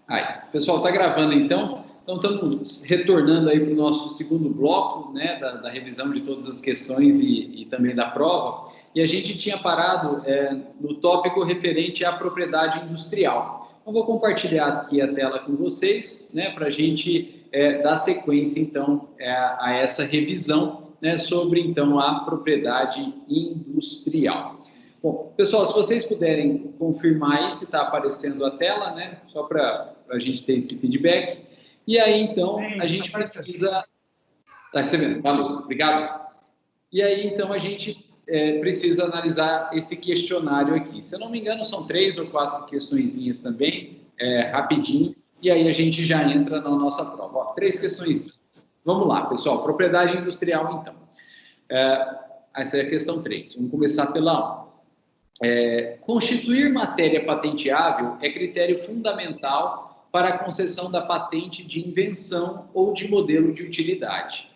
Aí, pessoal, está gravando então? Então, estamos retornando aí para o nosso segundo bloco, né, da revisão de todas as questões e também da prova. E a gente tinha parado no tópico referente à propriedade industrial. Então, vou compartilhar aqui a tela com vocês, né, para a gente dar sequência, então, a essa revisão, né, sobre, então, a propriedade industrial. Bom, pessoal, se vocês puderem confirmar aí se está aparecendo a tela, né? Só para a gente ter esse feedback. E aí, então, a gente precisa... Tá recebendo? Valeu, obrigado. E aí, então, a gente precisa analisar esse questionário aqui. Se eu não me engano, são 3 ou 4 questõezinhas também, rapidinho, e aí a gente já entra na nossa prova. Ó, 3 questões. Vamos lá, pessoal. Propriedade industrial, então. Essa é a questão 3. Vamos começar pela 1. Constituir matéria patenteável é critério fundamental para a concessão da patente de invenção ou de modelo de utilidade.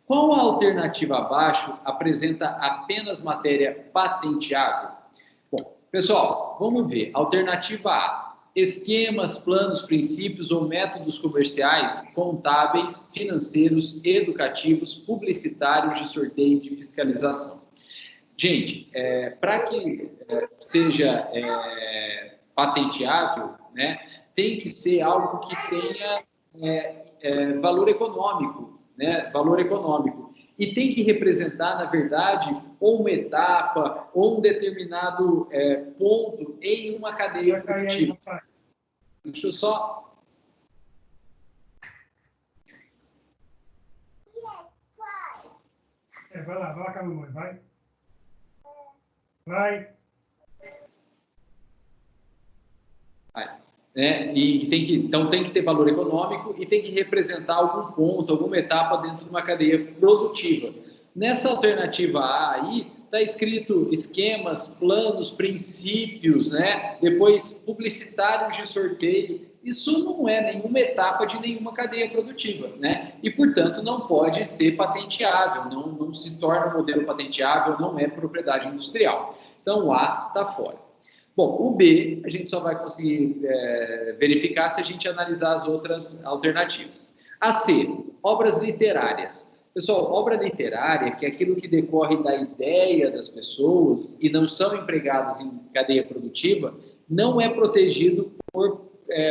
Qual a alternativa abaixo apresenta apenas matéria patenteável? Bom, pessoal, vamos ver. Alternativa A: esquemas, planos, princípios ou métodos comerciais, contábeis, financeiros, educativos, publicitários, de sorteio e de fiscalização. Gente, para que seja patenteável, né, tem que ser algo que tenha valor econômico, né, valor econômico. E tem que representar, na verdade, ou uma etapa, ou um determinado ponto em uma cadeia produtiva. Deixa eu só... Vai lá com a mamãe, vai. Vai. Então tem que ter valor econômico e tem que representar algum ponto, alguma etapa dentro de uma cadeia produtiva. Nessa alternativa A aí, está escrito esquemas, planos, princípios, né? Depois publicitários de sorteio. Isso não é nenhuma etapa de nenhuma cadeia produtiva, né? E, portanto, não pode ser patenteável, não se torna modelo patenteável, não é propriedade industrial. Então, o A está fora. Bom, o B, a gente só vai conseguir verificar se a gente analisar as outras alternativas. A C, obras literárias. Pessoal, obra literária, que é aquilo que decorre da ideia das pessoas e não são empregadas em cadeia produtiva, não é protegido por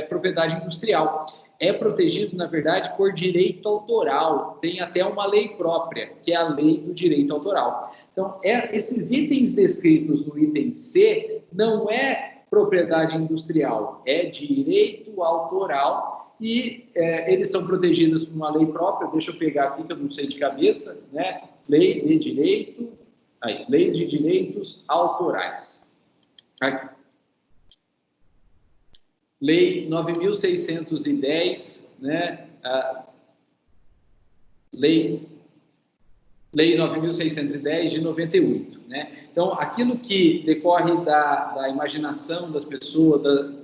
propriedade industrial. É protegido, na verdade, por direito autoral. Tem até uma lei própria, que é a lei do direito autoral. Então, esses itens descritos no item C não é propriedade industrial, é direito autoral e eles são protegidos por uma lei própria. Deixa eu pegar aqui, que eu não sei de cabeça, né? Lei de direitos autorais. Aqui. Lei 9.610, né? Lei 9.610 de 98, né? Então, aquilo que decorre da imaginação das pessoas,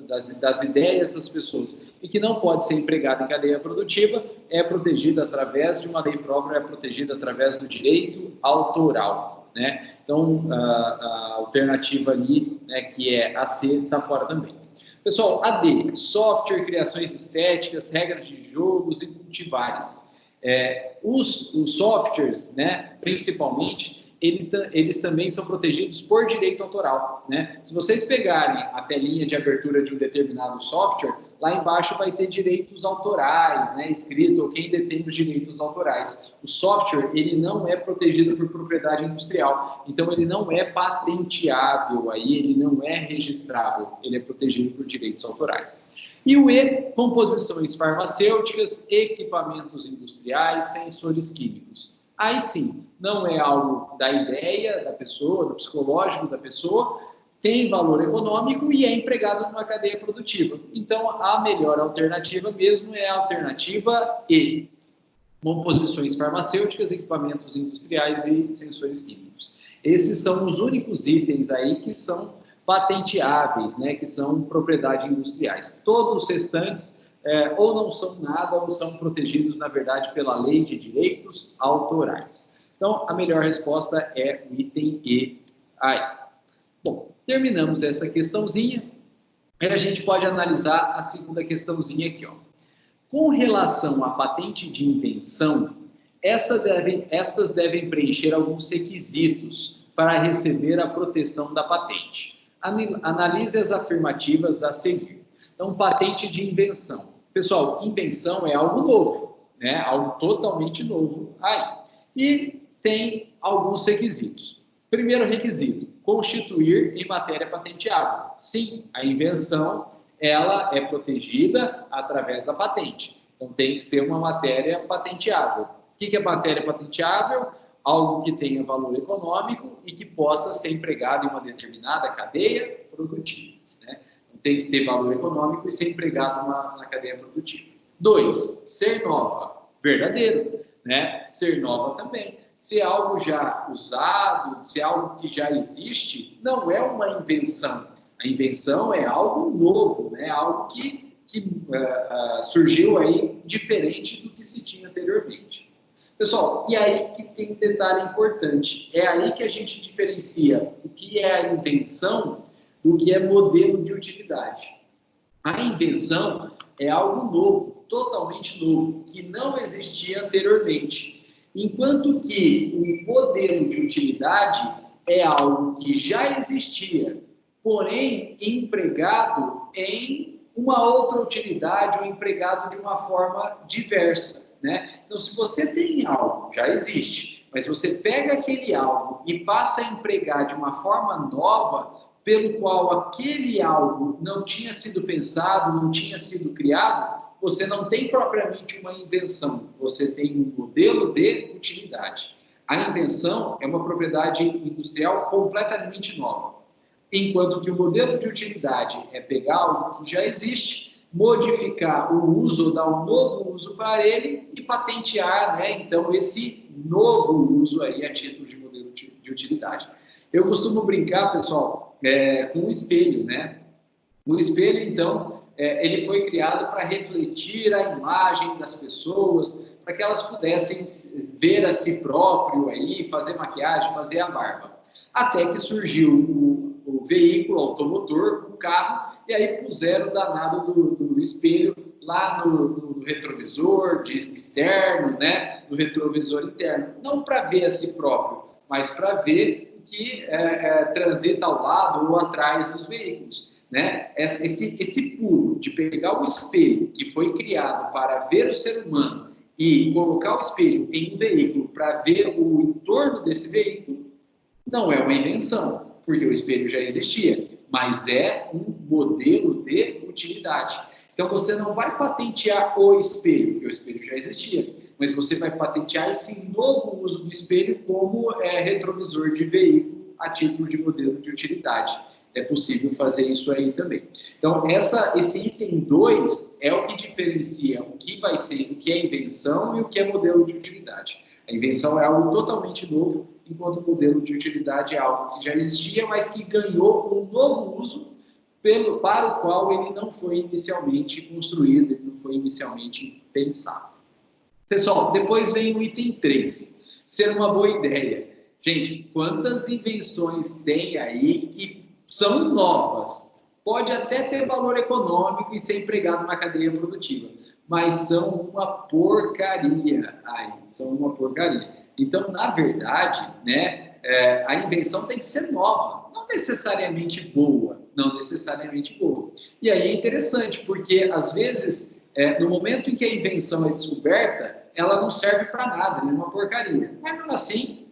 das ideias das pessoas e que não pode ser empregado em cadeia produtiva é protegido através de uma lei própria, é protegido através do direito autoral, né? Então, a alternativa ali, né, que é a C, está fora também. Pessoal, a D, software, criações estéticas, regras de jogos e cultivares. Os softwares, né, principalmente, eles também são protegidos por direito autoral, né? Se vocês pegarem a telinha de abertura de um determinado software, lá embaixo vai ter direitos autorais, né, escrito quem detém os direitos autorais. O software, ele não é protegido por propriedade industrial, então ele não é patenteável, aí ele não é registrável, ele é protegido por direitos autorais. E o E, composições farmacêuticas, equipamentos industriais, sensores químicos. Aí sim, não é algo da ideia da pessoa, do psicológico da pessoa, tem valor econômico e é empregado numa cadeia produtiva. Então, a melhor alternativa mesmo é a alternativa E. Composições farmacêuticas, equipamentos industriais e sensores químicos. Esses são os únicos itens aí que são patenteáveis, né, que são propriedade industriais. Todos os restantes ou não são nada ou são protegidos, na verdade, pela lei de direitos autorais. Então, a melhor resposta é o item E aí. Bom, terminamos essa questãozinha. Aí a gente pode analisar a segunda questãozinha aqui, ó. Com relação à patente de invenção, estas devem preencher alguns requisitos para receber a proteção da patente. Analise as afirmativas a seguir. Então, patente de invenção. Pessoal, invenção é algo novo, né? Algo totalmente novo aí. E tem alguns requisitos. Primeiro requisito, constituir em matéria patenteável. Sim, a invenção, ela é protegida através da patente. Então, tem que ser uma matéria patenteável. O que é matéria patenteável? Algo que tenha valor econômico e que possa ser empregado em uma determinada cadeia produtiva, né? Então, tem que ter valor econômico e ser empregado na cadeia produtiva. 2, ser nova. Verdadeiro, né? Ser nova também. Se é algo já usado, se é algo que já existe, não é uma invenção. A invenção é algo novo, né? Algo que surgiu aí diferente do que se tinha anteriormente. Pessoal, e aí que tem um detalhe importante. É aí que a gente diferencia o que é a invenção do que é modelo de utilidade. A invenção é algo novo, totalmente novo, que não existia anteriormente. Enquanto que o modelo de utilidade é algo que já existia, porém empregado em uma outra utilidade ou empregado de uma forma diversa, né? Então, se você tem algo, já existe, mas você pega aquele algo e passa a empregar de uma forma nova, pelo qual aquele algo não tinha sido pensado, não tinha sido criado, você não tem propriamente uma invenção, você tem um modelo de utilidade. A invenção é uma propriedade industrial completamente nova. Enquanto que o modelo de utilidade é pegar algo que já existe, modificar o uso, ou dar um novo uso para ele e patentear, né? Então, esse novo uso aí a título de modelo de utilidade. Eu costumo brincar, pessoal, com o espelho, né? O espelho, então, ele foi criado para refletir a imagem das pessoas, para que elas pudessem ver a si próprio aí, fazer maquiagem, fazer a barba. Até que surgiu o veículo automotor, o carro, e aí puseram o danado do espelho lá no retrovisor externo, né? No retrovisor interno. Não para ver a si próprio, mas para ver o que transita ao lado ou atrás dos veículos, né? Esse pulo de pegar o espelho que foi criado para ver o ser humano e colocar o espelho em um veículo para ver o entorno desse veículo, não é uma invenção, porque o espelho já existia, mas é um modelo de utilidade. Então, você não vai patentear o espelho, porque o espelho já existia, mas você vai patentear esse novo uso do espelho como retrovisor de veículo a título de modelo de utilidade. É possível fazer isso aí também. Então, esse item 2 é o que diferencia o que vai ser, o que é invenção e o que é modelo de utilidade. A invenção é algo totalmente novo, enquanto o modelo de utilidade é algo que já existia, mas que ganhou um novo uso para o qual ele não foi inicialmente construído, ele não foi inicialmente pensado. Pessoal, depois vem o item 3, ser uma boa ideia. Gente, quantas invenções tem aí que são novas? Pode até ter valor econômico e ser empregado na cadeia produtiva, mas são uma porcaria. São uma porcaria. Então, na verdade, né, a invenção tem que ser nova, não necessariamente boa, não necessariamente boa. E aí é interessante, porque às vezes, no momento em que a invenção é descoberta, ela não serve para nada, é uma porcaria. Mas mesmo assim,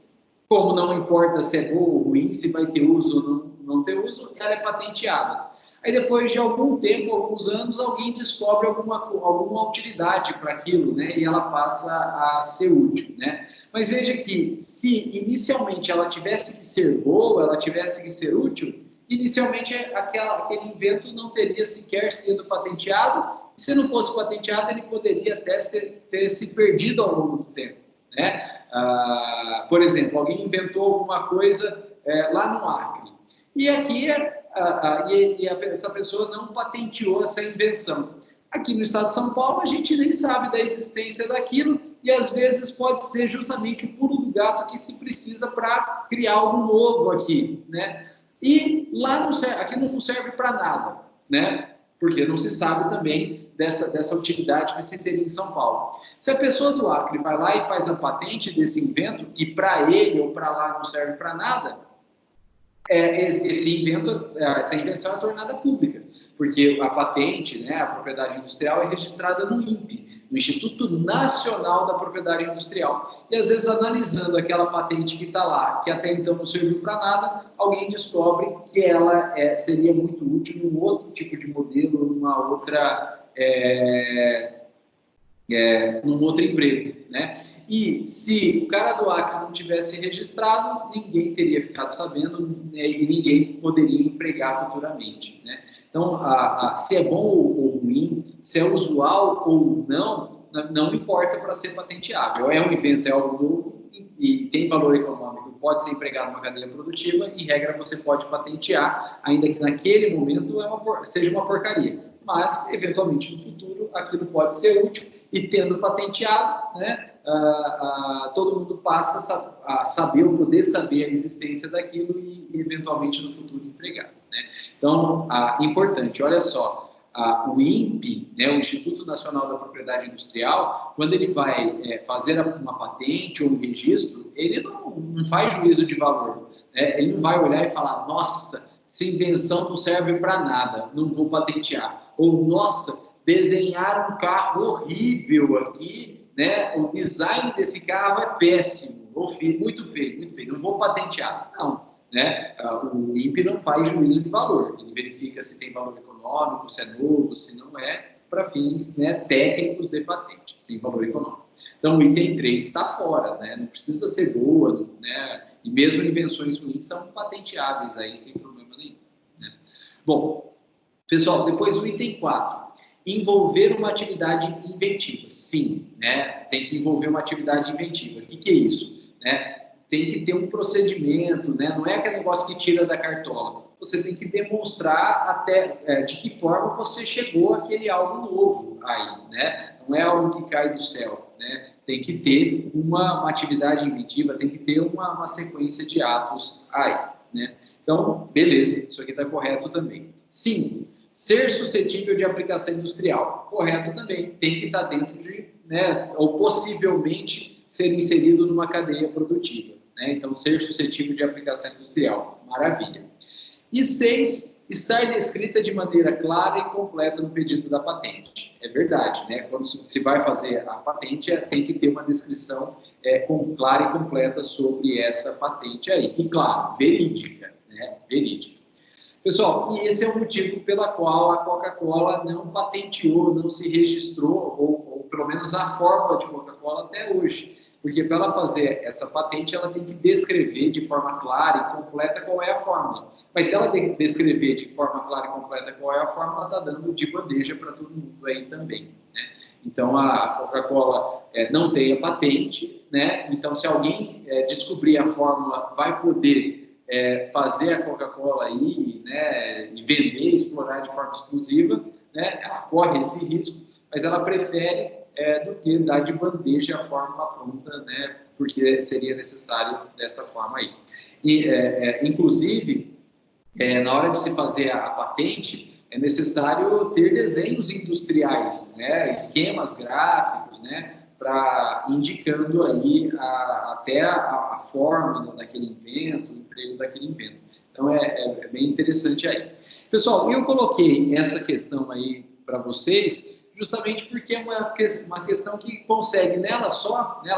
como não importa se é boa ou ruim, se vai ter uso ou não ter uso, ela é patenteada. Aí depois de algum tempo, alguns anos, alguém descobre alguma utilidade para aquilo, né? E ela passa a ser útil, né? Mas veja que se inicialmente ela tivesse que ser boa, ela tivesse que ser útil, inicialmente aquele invento não teria sequer sido patenteado. Se não fosse patenteado, ele poderia até ter se perdido ao longo do tempo, né? Por exemplo, alguém inventou alguma coisa lá no Acre. E aqui essa pessoa não patenteou essa invenção. Aqui no estado de São Paulo, a gente nem sabe da existência daquilo e às vezes pode ser justamente o pulo do gato que se precisa para criar algo novo aqui, né? E lá aquilo não serve para nada. né? Porque não se sabe também dessa utilidade que se teria em São Paulo. Se a pessoa do Acre vai lá e faz a patente desse invento, que para ele ou para lá não serve para nada, essa invenção é tornada pública, porque a patente, né, a propriedade industrial é registrada no INPE, no Instituto Nacional da Propriedade Industrial. E às vezes, analisando aquela patente que está lá, que até então não serviu para nada, alguém descobre que ela seria muito útil num outro tipo de modelo, num outro emprego, né? E se o cara do Acre não tivesse registrado, ninguém teria ficado sabendo, né, e ninguém poderia empregar futuramente, né? Então, se é bom ou ruim, se é usual ou não importa para ser patenteável. É um invento, é algo novo e tem valor econômico, pode ser empregado numa cadeia produtiva, em regra você pode patentear, ainda que naquele momento seja uma porcaria. Mas, eventualmente, no futuro, aquilo pode ser útil e, tendo patenteado, né, todo mundo passa a saber ou poder saber a existência daquilo e, eventualmente, no futuro empregar, né? Então, importante, olha só, o INPE, né, o Instituto Nacional da Propriedade Industrial, quando ele vai fazer uma patente ou um registro, ele não faz juízo de valor, né? Ele não vai olhar e falar, nossa, essa invenção não serve para nada, não vou patentear. Ou, nossa, desenharam um carro horrível aqui, né? O design desse carro é péssimo, muito feio, não vou patentear. Não, né? O INPE não faz juízo de valor, ele verifica se tem valor econômico, se é novo, se não é, para fins, né, técnicos de patente, sem valor econômico. Então, o item 3 está fora, né? Não precisa ser boa, né? E mesmo invenções ruins são patenteáveis aí, sem problema nenhum, né? Bom, pessoal, depois o item 4. Envolver uma atividade inventiva. Sim, né? Tem que envolver uma atividade inventiva. O que é isso? Né? Tem que ter um procedimento, né? Não é aquele negócio que tira da cartola. Você tem que demonstrar até de que forma você chegou àquele algo novo aí, né? Não é algo que cai do céu, né? Tem que ter uma atividade inventiva, tem que ter uma sequência de atos aí, né? Então, beleza, isso aqui está correto também. 5. Ser suscetível de aplicação industrial. Correto também. Tem que estar dentro de, né, ou possivelmente ser inserido numa cadeia produtiva, né? Então, ser suscetível de aplicação industrial. Maravilha. E 6, estar descrita de maneira clara e completa no pedido da patente. É verdade, né? Quando se vai fazer a patente, tem que ter uma descrição clara e completa sobre essa patente aí. E, claro, verídica, né? Verídica. Pessoal, e esse é o motivo pela qual a Coca-Cola não patenteou, não se registrou, ou pelo menos a fórmula de Coca-Cola até hoje. Porque para ela fazer essa patente, ela tem que descrever de forma clara e completa qual é a fórmula. Mas se ela descrever de forma clara e completa qual é a fórmula, está dando de bandeja para todo mundo aí também, né? Então, a Coca-Cola não tem a patente, né? Então, se alguém descobrir a fórmula, vai poder fazer a Coca-Cola aí, né, e vender, explorar de forma exclusiva, né? Ela corre esse risco, mas ela prefere do que dar de bandeja a fórmula pronta, né? Porque seria necessário dessa forma aí. E, inclusive, na hora de se fazer a patente, é necessário ter desenhos industriais, né? Esquemas gráficos, né? Indicando aí até a forma daquele invento, o emprego daquele invento. Então, é bem interessante aí. Pessoal, eu coloquei essa questão aí para vocês, justamente porque é uma questão que consegue nela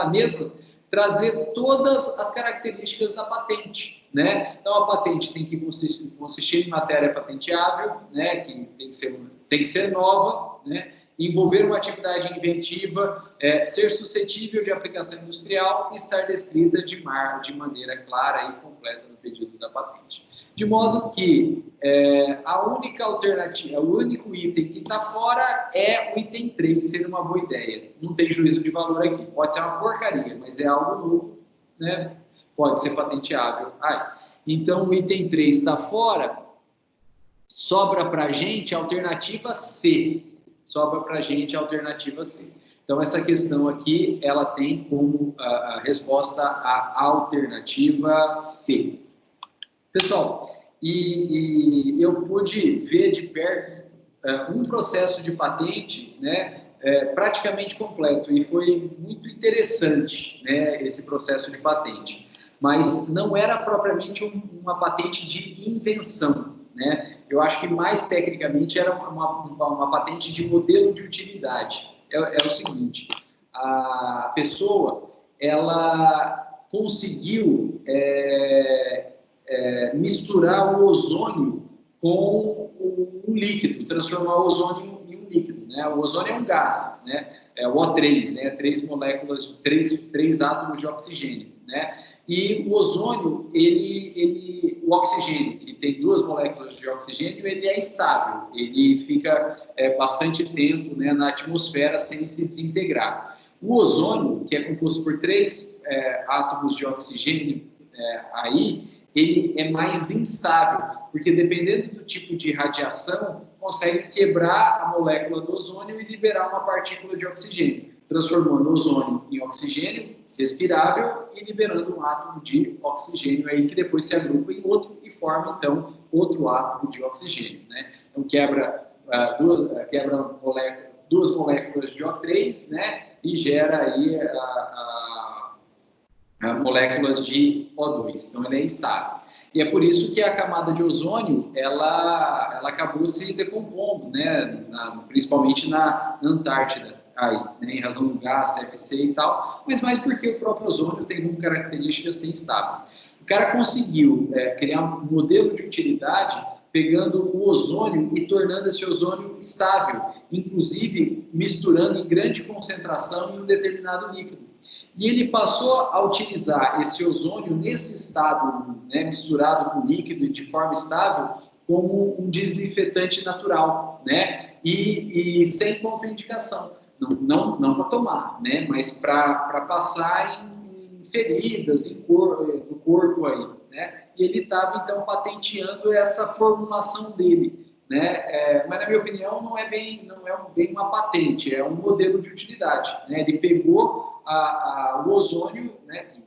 mesma, trazer todas as características da patente, né? Então, a patente tem que consistir em matéria patenteável, né? Que tem que ser nova, né? Envolver uma atividade inventiva, ser suscetível de aplicação industrial e estar descrita de maneira clara e completa no pedido da patente. De modo que a única alternativa, o único item que está fora é o item 3, ser uma boa ideia. Não tem juízo de valor aqui. Pode ser uma porcaria, mas é algo novo, né? Pode ser patenteável. Então, o item 3 está fora, sobra para a gente a alternativa C. Sobra para a gente a alternativa C. Então, essa questão aqui, ela tem como a resposta a alternativa C. Pessoal, e eu pude ver de perto um processo de patente, né, praticamente completo, e foi muito interessante, né, esse processo de patente, mas não era propriamente uma patente de invenção, né? Eu acho que mais tecnicamente era uma patente de modelo de utilidade. É o seguinte, a pessoa, ela conseguiu misturar o ozônio com um líquido, transformar o ozônio em um líquido, né? O ozônio é um gás, né? É o O3, né? Três moléculas, três átomos de oxigênio, né? E o ozônio, o oxigênio, que tem duas moléculas de oxigênio, ele é estável, ele fica bastante tempo, né, na atmosfera sem se desintegrar. O ozônio, que é composto por três átomos de oxigênio, ele é mais instável, porque dependendo do tipo de radiação, consegue quebrar a molécula do ozônio e liberar uma partícula de oxigênio, transformando o ozônio em oxigênio respirável e liberando um átomo de oxigênio aí que depois se agrupa em outro e forma então outro átomo de oxigênio, né? Então quebra duas moléculas de O3, né? E gera aí moléculas de O2, então ele é instável. E é por isso que a camada de ozônio ela acabou se decompondo, né? Principalmente na Antártida, aí, né? Em razão do gás, CFC e tal, mas mais porque o próprio ozônio tem como característica ser instável. O cara conseguiu criar um modelo de utilidade pegando o ozônio e tornando esse ozônio estável, inclusive misturando em grande concentração em um determinado líquido. E ele passou a utilizar esse ozônio nesse estado, né, misturado com líquido e de forma estável, como um desinfetante natural, né? E sem contraindicação. Não para tomar, né? Mas para passar em feridas, no corpo aí, né? E ele estava, então, patenteando essa formulação dele, né? Mas, na minha opinião, não é bem uma patente, é um modelo de utilidade, né? Ele pegou o ozônio, né, que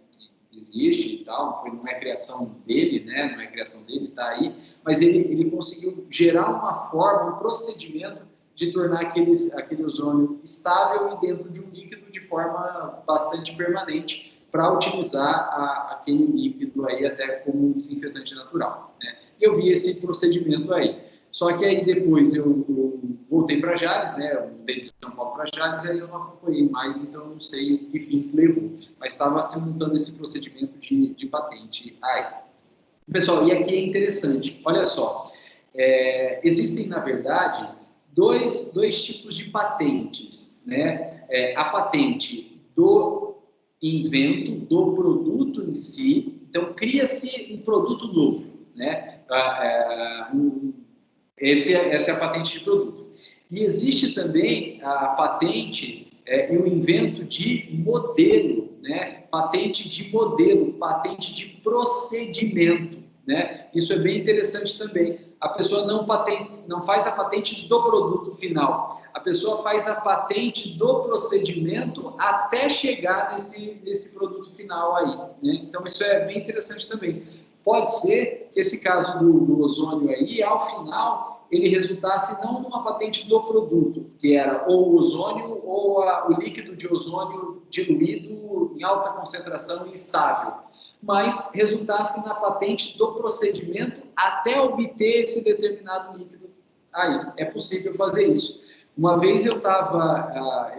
existe e tal, não é criação dele, né? Não é criação dele, está aí, mas ele conseguiu gerar uma forma, um procedimento de tornar aquele ozônio estável e dentro de um líquido de forma bastante permanente, para utilizar aquele líquido aí até como um desinfetante natural, né? Eu vi esse procedimento aí. Só que aí depois eu voltei para Jales, né? Eu mudei de São Paulo para Jales, aí eu não acompanhei mais, então eu não sei o que fim levou. Mas estava se montando esse procedimento de patente aí. Pessoal, e aqui é interessante, olha só, existem, na verdade, dois tipos de patentes, né? A patente do invento, do produto em si, então cria-se um produto novo, né? Essa é a patente de produto. E existe também a patente e o invento de modelo, né? Patente de modelo, patente de procedimento, né? Isso é bem interessante também. A pessoa não faz a patente do produto final, a pessoa faz a patente do procedimento até chegar nesse produto final aí, né? Então isso é bem interessante também. Pode ser que esse caso do ozônio aí, ao final, ele resultasse não numa patente do produto, que era ou o ozônio ou o líquido de ozônio diluído em alta concentração e estável, mas resultasse na patente do procedimento até obter esse determinado líquido. Aí, é possível fazer isso. Uma vez eu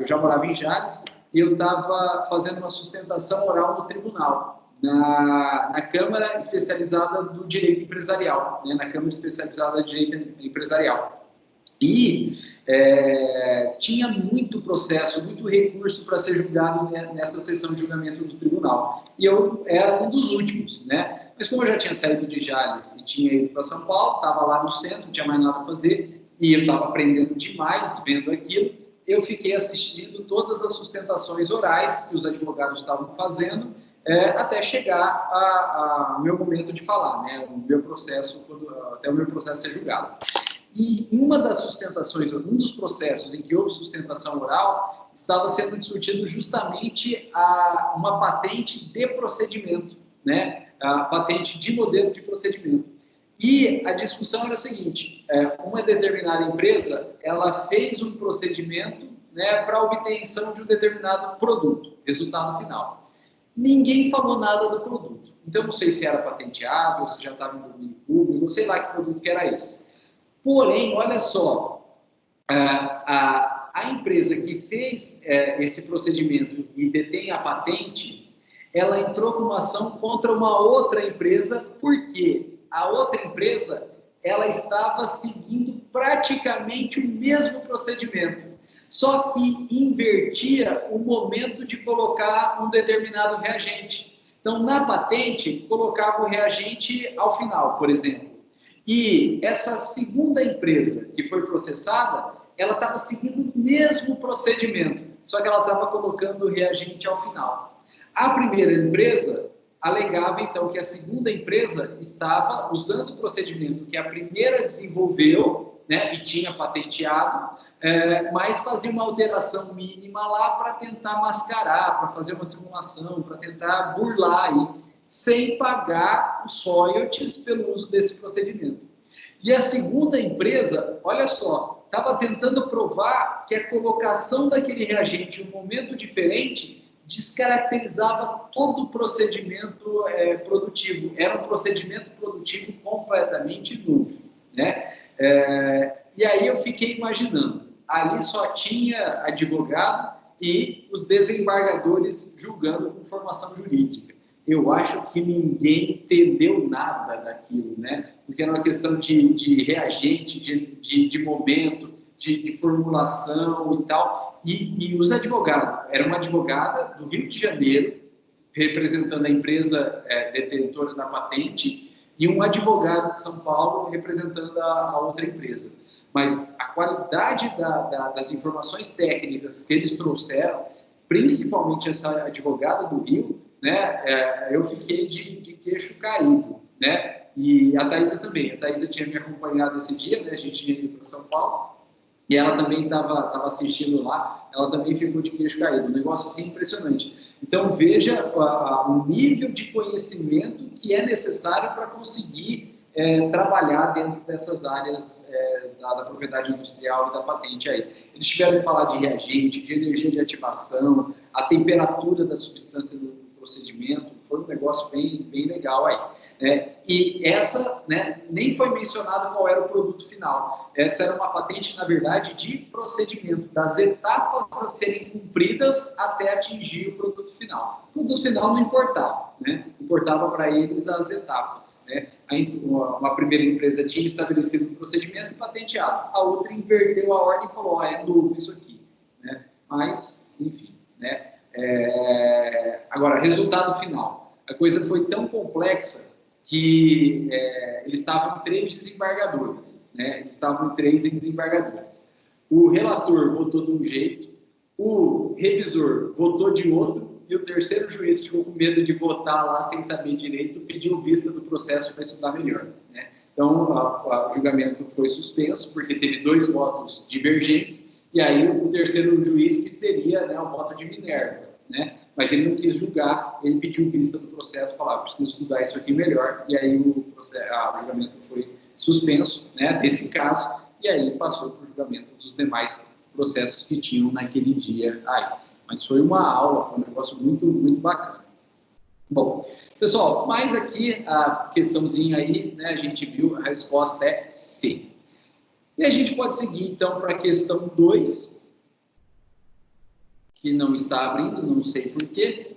já morava em Jales, e eu estava fazendo uma sustentação oral no tribunal, na Câmara Especializada do Direito Empresarial, né? Na Câmara Especializada de Direito Empresarial. E tinha muito processo, muito recurso para ser julgado nessa sessão de julgamento do tribunal. E eu era um dos últimos, né? Mas como eu já tinha saído de Jales e tinha ido para São Paulo, estava lá no centro, não tinha mais nada a fazer, e eu estava aprendendo demais vendo aquilo, eu fiquei assistindo todas as sustentações orais que os advogados estavam fazendo, até chegar ao meu momento de falar, né? O meu processo, até o meu processo ser julgado. E em uma das sustentações, um dos processos em que houve sustentação oral, estava sendo discutido justamente uma patente de procedimento, né? A patente de modelo de procedimento. E a discussão era a seguinte, uma determinada empresa, ela fez um procedimento, né, para a obtenção de um determinado produto, resultado final. Ninguém falou nada do produto. Então, não sei se era patenteável, se já estava em domínio público, não sei lá que produto que era esse. Porém, olha só, a empresa que fez esse procedimento e detém a patente, ela entrou com uma ação contra uma outra empresa, porque a outra empresa ela estava seguindo praticamente o mesmo procedimento, só que invertia o momento de colocar um determinado reagente. Então, na patente, colocava o reagente ao final, por exemplo. E essa segunda empresa que foi processada, ela estava seguindo o mesmo procedimento, só que ela estava colocando o reagente ao final. A primeira empresa alegava, então, que a segunda empresa estava usando o procedimento que a primeira desenvolveu, né, e tinha patenteado, mas fazia uma alteração mínima lá para tentar mascarar, para fazer uma simulação, para tentar burlar aí, sem pagar os royalties pelo uso desse procedimento. E a segunda empresa, olha só, estava tentando provar que a colocação daquele reagente em um momento diferente descaracterizava todo o procedimento produtivo. Era um procedimento produtivo completamente novo, né? E aí eu fiquei imaginando, ali só tinha advogado e os desembargadores julgando com formação jurídica. Eu acho que ninguém entendeu nada daquilo, né? Porque era uma questão de reagente, de momento, de formulação e tal. E os advogados, era uma advogada do Rio de Janeiro, representando a empresa detentora da patente, e um advogado de São Paulo representando a outra empresa. Mas a qualidade das informações técnicas que eles trouxeram, principalmente essa advogada do Rio, né, eu fiquei de queixo caído, né? E a Thaisa também. A Thaisa tinha me acompanhado esse dia, né? A gente tinha ido para São Paulo. E ela também estava assistindo lá, ela também ficou de queixo caído. Um negócio assim impressionante. Então, veja o nível de conhecimento que é necessário para conseguir trabalhar dentro dessas áreas da propriedade industrial e da patente aí. Eles tiveram que falar de reagente, de energia de ativação, a temperatura da substância do procedimento, foi um negócio bem legal aí. E essa, né, nem foi mencionado qual era o produto final. Essa era uma patente, na verdade, de procedimento, das etapas a serem cumpridas até atingir o produto final. O produto final não importava, né? Importava para eles as etapas, né? Uma primeira empresa tinha estabelecido um procedimento e patenteado. A outra inverteu a ordem e falou, é novo isso aqui, né? Mas, enfim, né? Agora, resultado final. A coisa foi tão complexa que eles estavam em 3 desembargadores, né? Eles estavam em 3 desembargadores. O relator votou de um jeito, o revisor votou de outro, e o terceiro juiz ficou com medo de votar lá sem saber direito, pediu vista do processo para estudar melhor, né? Então, o julgamento foi suspenso, porque teve 2 votos divergentes, e aí o terceiro juiz, que seria, né, o voto de Minerva, né? Mas ele não quis julgar, ele pediu vista do processo, falou, preciso estudar isso aqui melhor, e aí o julgamento foi suspenso, né, desse caso, e aí passou para o julgamento dos demais processos que tinham naquele dia aí. Mas foi uma aula, foi um negócio muito bacana. Bom, pessoal, mais aqui a questãozinha aí, né, a gente viu, a resposta é C. E a gente pode seguir, então, para a questão 2, que não está abrindo, não sei porquê.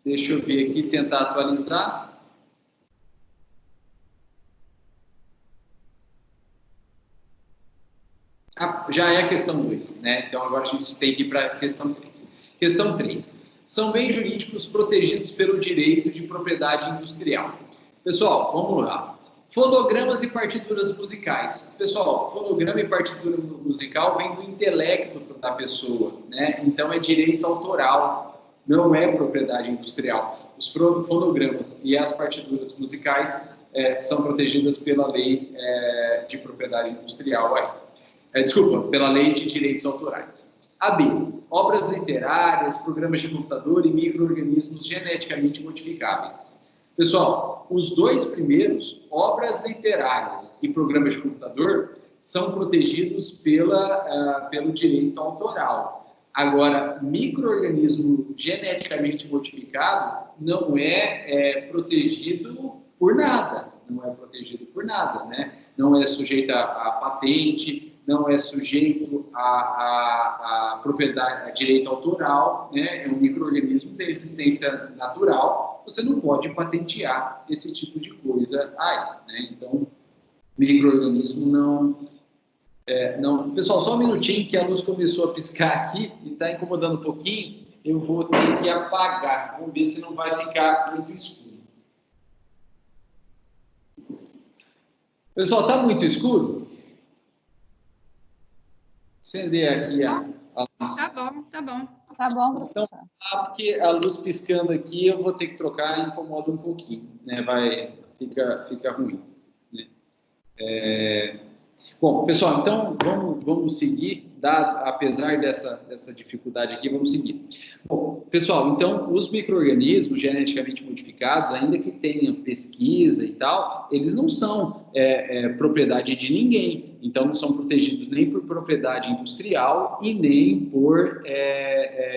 Deixa eu ver aqui, tentar atualizar. Já é a questão 2, né? Então, agora a gente tem que ir para a questão 3. Questão 3. São bens jurídicos protegidos pelo direito de propriedade industrial. Pessoal, vamos lá. Fonogramas e partituras musicais. Pessoal, fonograma e partitura musical vem do intelecto da pessoa, né? Então, é direito autoral, não é propriedade industrial. Os fonogramas e as partituras musicais são protegidas pela lei de propriedade industrial aí. Desculpa, pela lei de direitos autorais. A B, obras literárias, programas de computador e micro-organismos geneticamente modificáveis. Pessoal, os dois primeiros, obras literárias e programas de computador, são protegidos pelo direito autoral. Agora, micro-organismo geneticamente modificado não é protegido por nada, né? Não é sujeito a patente, não é sujeito a propriedade, a direito autoral, né? É um micro-organismo de existência natural, você não pode patentear esse tipo de coisa aí, né? Então, micro-organismo não... Pessoal, só um minutinho que a luz começou a piscar aqui e está incomodando um pouquinho, eu vou ter que apagar, vamos ver se não vai ficar muito escuro. Pessoal, está muito escuro? Acender aqui a... Tá bom, tá bom. Tá bom. Então, porque a luz piscando aqui, eu vou ter que trocar e incomoda um pouquinho, né? Fica ruim, né? Bom, pessoal, então vamos seguir, apesar dessa dificuldade aqui, vamos seguir. Bom, pessoal, então os micro-organismos geneticamente modificados, ainda que tenham pesquisa e tal, eles não são propriedade de ninguém, então não são protegidos nem por propriedade industrial e nem por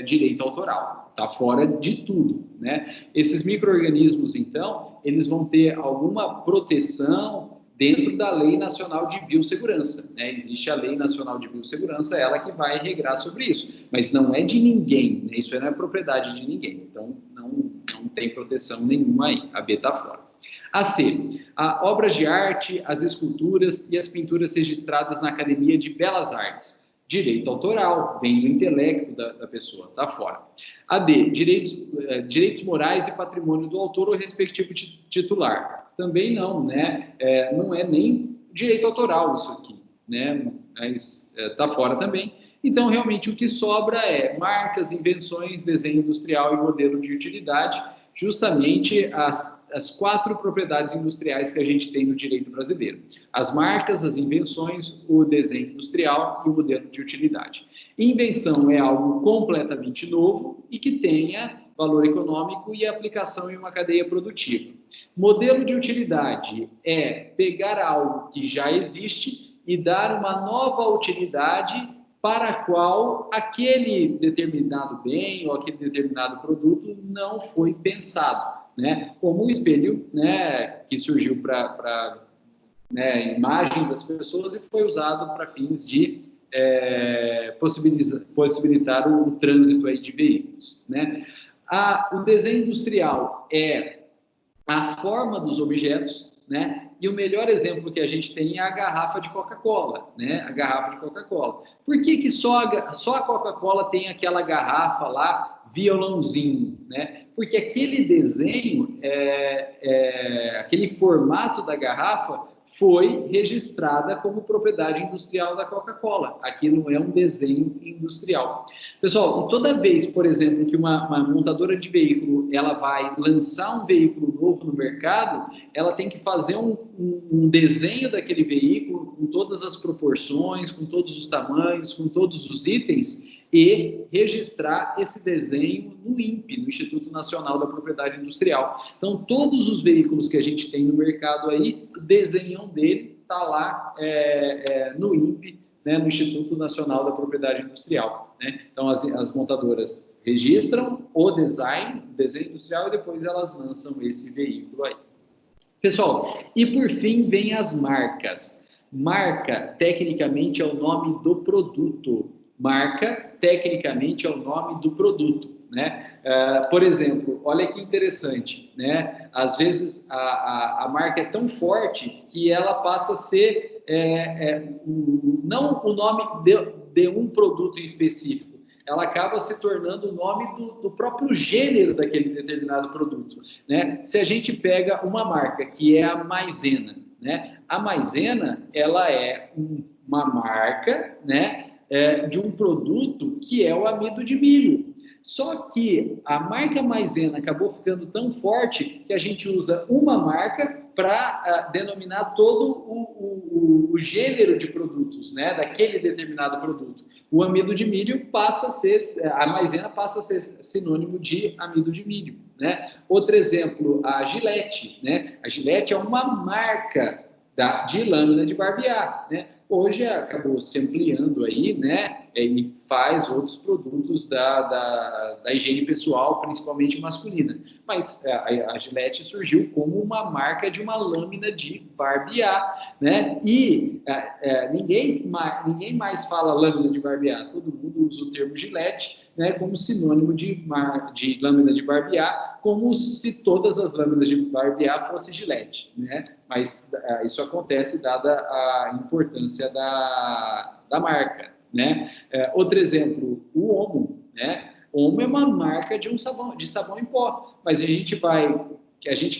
direito autoral, tá fora de tudo, né? Esses micro-organismos, então, eles vão ter alguma proteção dentro da Lei Nacional de Biossegurança, né? Existe a Lei Nacional de Biossegurança, ela que vai regrar sobre isso, mas não é de ninguém, né? Isso não é propriedade de ninguém, então não tem proteção nenhuma aí, a B está fora. A C, obras de arte, as esculturas e as pinturas registradas na Academia de Belas Artes. Direito autoral, vem do intelecto da pessoa, está fora. A D, direitos morais e patrimônio do autor ou respectivo titular. Também não, né? Não é nem direito autoral isso aqui, né? Mas está fora também. Então, realmente, o que sobra é marcas, invenções, desenho industrial e modelo de utilidade, justamente as 4 propriedades industriais que a gente tem no direito brasileiro. As marcas, as invenções, o desenho industrial e o modelo de utilidade. Invenção é algo completamente novo e que tenha valor econômico e aplicação em uma cadeia produtiva. Modelo de utilidade é pegar algo que já existe e dar uma nova utilidade para a qual aquele determinado bem ou aquele determinado produto não foi pensado, né? Como o espelho, né, que surgiu para imagem das pessoas e foi usado para fins de possibilitar o trânsito aí de veículos, né? O desenho industrial é a forma dos objetos, né? E o melhor exemplo que a gente tem é a garrafa de Coca-Cola, né? A garrafa de Coca-Cola. Por que só a Coca-Cola tem aquela garrafa lá, violãozinho, né? Porque aquele desenho, aquele formato da garrafa foi registrada como propriedade industrial da Coca-Cola. Aqui não é um desenho industrial. Pessoal, toda vez, por exemplo, que uma montadora de veículo ela vai lançar um veículo novo no mercado, ela tem que fazer um desenho daquele veículo com todas as proporções, com todos os tamanhos, com todos os itens e registrar esse desenho no INPE, no Instituto Nacional da Propriedade Industrial. Então, todos os veículos que a gente tem no mercado aí, o desenhão dele está lá no INPE, né, no Instituto Nacional da Propriedade Industrial, né? Então, as montadoras registram o desenho industrial e depois elas lançam esse veículo aí. Pessoal, e por fim vem as marcas. Marca, tecnicamente, é o nome do produto. Marca, tecnicamente, é o nome do produto, né? Por exemplo, olha que interessante, né? Às vezes a marca é tão forte que ela passa a ser não o nome de um produto em específico, ela acaba se tornando o nome do próprio gênero daquele determinado produto, né? Se a gente pega uma marca que é a Maisena, né? A Maisena, ela é uma marca, né? De um produto que é o amido de milho. Só que a marca Maisena acabou ficando tão forte que a gente usa uma marca para denominar todo o gênero de produtos, né, daquele determinado produto. O amido de milho passa a ser, a maisena passa a ser sinônimo de amido de milho, né? Outro exemplo, a Gillette, né? A Gillette é uma marca de lâmina de barbear, né? Hoje acabou se ampliando aí, né? E faz outros produtos da higiene pessoal, principalmente masculina. Mas a Gillette surgiu como uma marca de uma lâmina de barbear, né? E ninguém mais fala lâmina de barbear. Todo mundo usa o termo Gillette, né, como sinônimo de lâmina de barbear, como se todas as lâminas de barbear fossem Gillette, né? Mas isso acontece dada a importância da marca, né? Outro exemplo, o Omo, né? Omo é uma marca de sabão em pó, mas a gente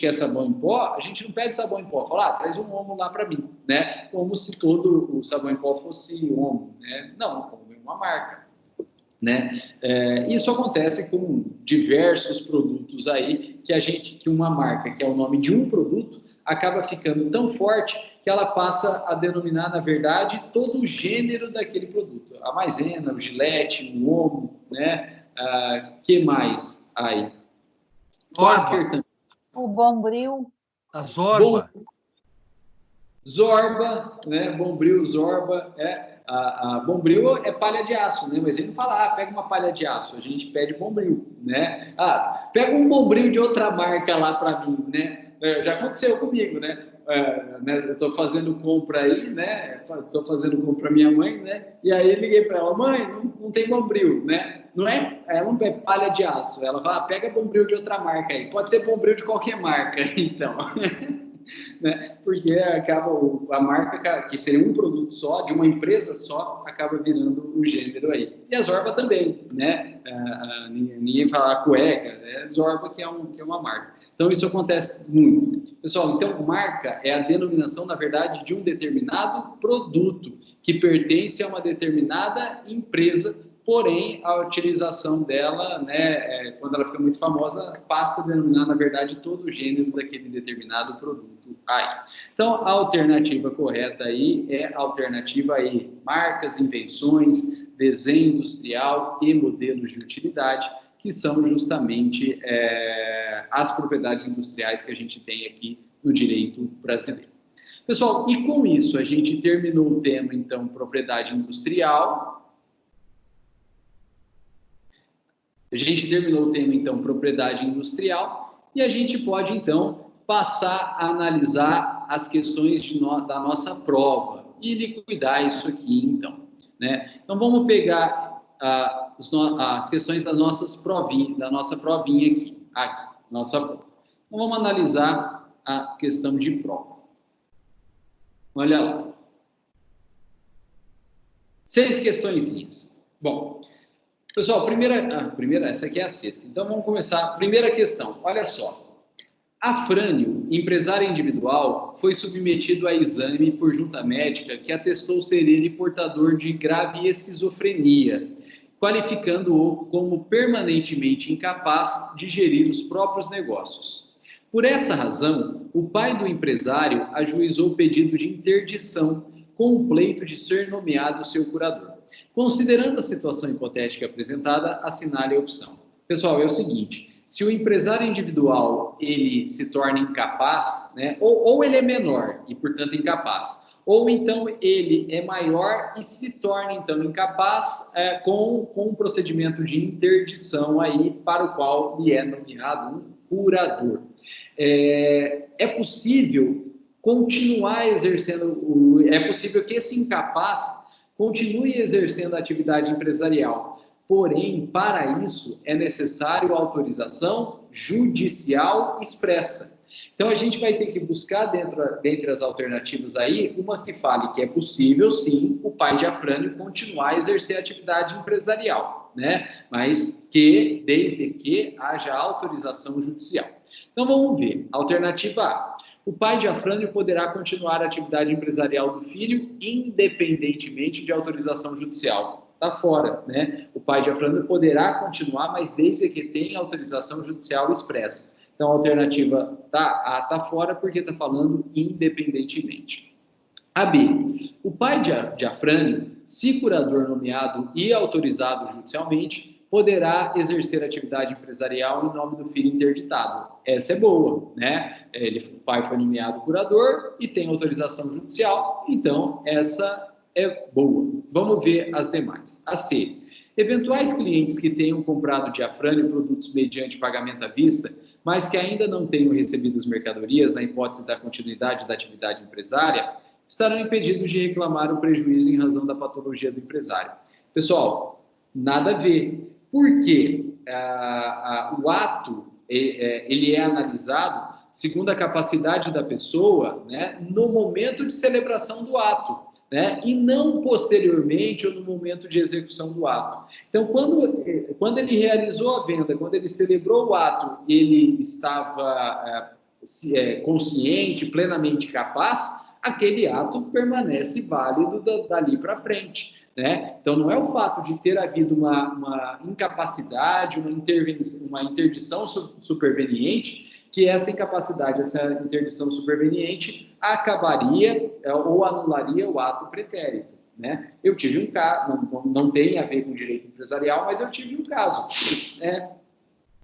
quer sabão em pó, a gente não pede sabão em pó, fala, traz um Omo lá para mim, né? Como se todo o sabão em pó fosse Omo, né? Não, Omo é uma marca, né? Isso acontece com diversos produtos aí que uma marca, que é o nome de um produto, acaba ficando tão forte que ela passa a denominar, na verdade, todo o gênero daquele produto. A maisena, o Gillette, o Omo, né? Que mais aí? Zorba. O Bombril. A Zorba. Zorba, né? Bombril, Zorba, a Bombril é palha de aço, né? Mas ele não fala, pega uma palha de aço, a gente pede Bombril, né? Pega um Bombril de outra marca lá para mim, né? Já aconteceu comigo, né? Eu tô fazendo compra aí, né? Tô fazendo compra para minha mãe, né? E aí eu liguei para ela, mãe, não tem Bombril, né? Ela não é palha de aço, ela fala, pega Bombril de outra marca aí, pode ser Bombril de qualquer marca, então. Né? Porque acaba a marca, que seria um produto só, de uma empresa só, acaba virando o gênero aí. E a Zorba também, né? Ninguém fala cueca, né? Zorba que é uma marca. Então isso acontece muito. Pessoal, então marca é a denominação, na verdade, de um determinado produto que pertence a uma determinada empresa. Porém, a utilização dela, né, quando ela fica muito famosa, passa a denominar, na verdade, todo o gênero daquele determinado produto aí. Então, a alternativa correta aí é a alternativa aí, marcas, invenções, desenho industrial e modelos de utilidade, que são justamente as propriedades industriais que a gente tem aqui no direito brasileiro. Pessoal, e com isso a gente terminou o tema, então, propriedade industrial. A gente terminou o tema, então, propriedade industrial, e a gente pode, então, passar a analisar as questões da nossa prova e liquidar isso aqui, então, né? Então, vamos pegar as questões da nossa provinha aqui, nossa prova. Então, vamos analisar a questão de prova. Olha lá. 6 questõezinhas. Bom, pessoal, essa aqui é a 6ª. Então, vamos começar. Primeira questão, olha só. Afrânio, empresário individual, foi submetido a exame por junta médica que atestou ser ele portador de grave esquizofrenia, qualificando-o como permanentemente incapaz de gerir os próprios negócios. Por essa razão, o pai do empresário ajuizou o pedido de interdição com o pleito de ser nomeado seu curador. Considerando a situação hipotética apresentada, assinale a opção. Pessoal, é o seguinte, se o empresário individual ele se torna incapaz, né, ou ele é menor e, portanto, incapaz, ou então ele é maior e se torna, então, incapaz com um procedimento de interdição aí para o qual lhe é nomeado um curador. É possível continuar exercendo, é possível que esse incapaz continue exercendo a atividade empresarial. Porém, para isso, é necessário autorização judicial expressa. Então, a gente vai ter que buscar, dentre as alternativas aí, uma que fale que é possível, sim, o pai de Afrânio continuar a exercer a atividade empresarial, né? Mas desde que haja autorização judicial. Então, vamos ver. Alternativa A. O pai de Afrânio poderá continuar a atividade empresarial do filho, independentemente de autorização judicial. Está fora, né? O pai de Afrânio poderá continuar, mas desde que tenha autorização judicial expressa. Então, a alternativa A está fora porque está falando independentemente. A B. O pai de Afrânio, se curador nomeado e autorizado judicialmente, poderá exercer atividade empresarial em nome do filho interditado. Essa é boa, né? O pai foi nomeado curador e tem autorização judicial, então essa é boa. Vamos ver as demais. A C. Eventuais clientes que tenham comprado de Afrânio produtos mediante pagamento à vista, mas que ainda não tenham recebido as mercadorias, na hipótese da continuidade da atividade empresária, estarão impedidos de reclamar o prejuízo em razão da patologia do empresário. Pessoal, nada a ver. Por quê? O ato ele é analisado segundo a capacidade da pessoa, né, no momento de celebração do ato, né, e não posteriormente ou no momento de execução do ato. Então, quando ele realizou a venda, quando ele celebrou o ato, ele estava consciente, plenamente capaz, aquele ato permanece válido dali para frente, né? Então, não é o fato de ter havido uma incapacidade, uma interdição superveniente, que essa incapacidade, essa interdição superveniente acabaria ou anularia o ato pretérito, né? Eu tive um caso, não tem a ver com direito empresarial, mas eu tive um caso, né?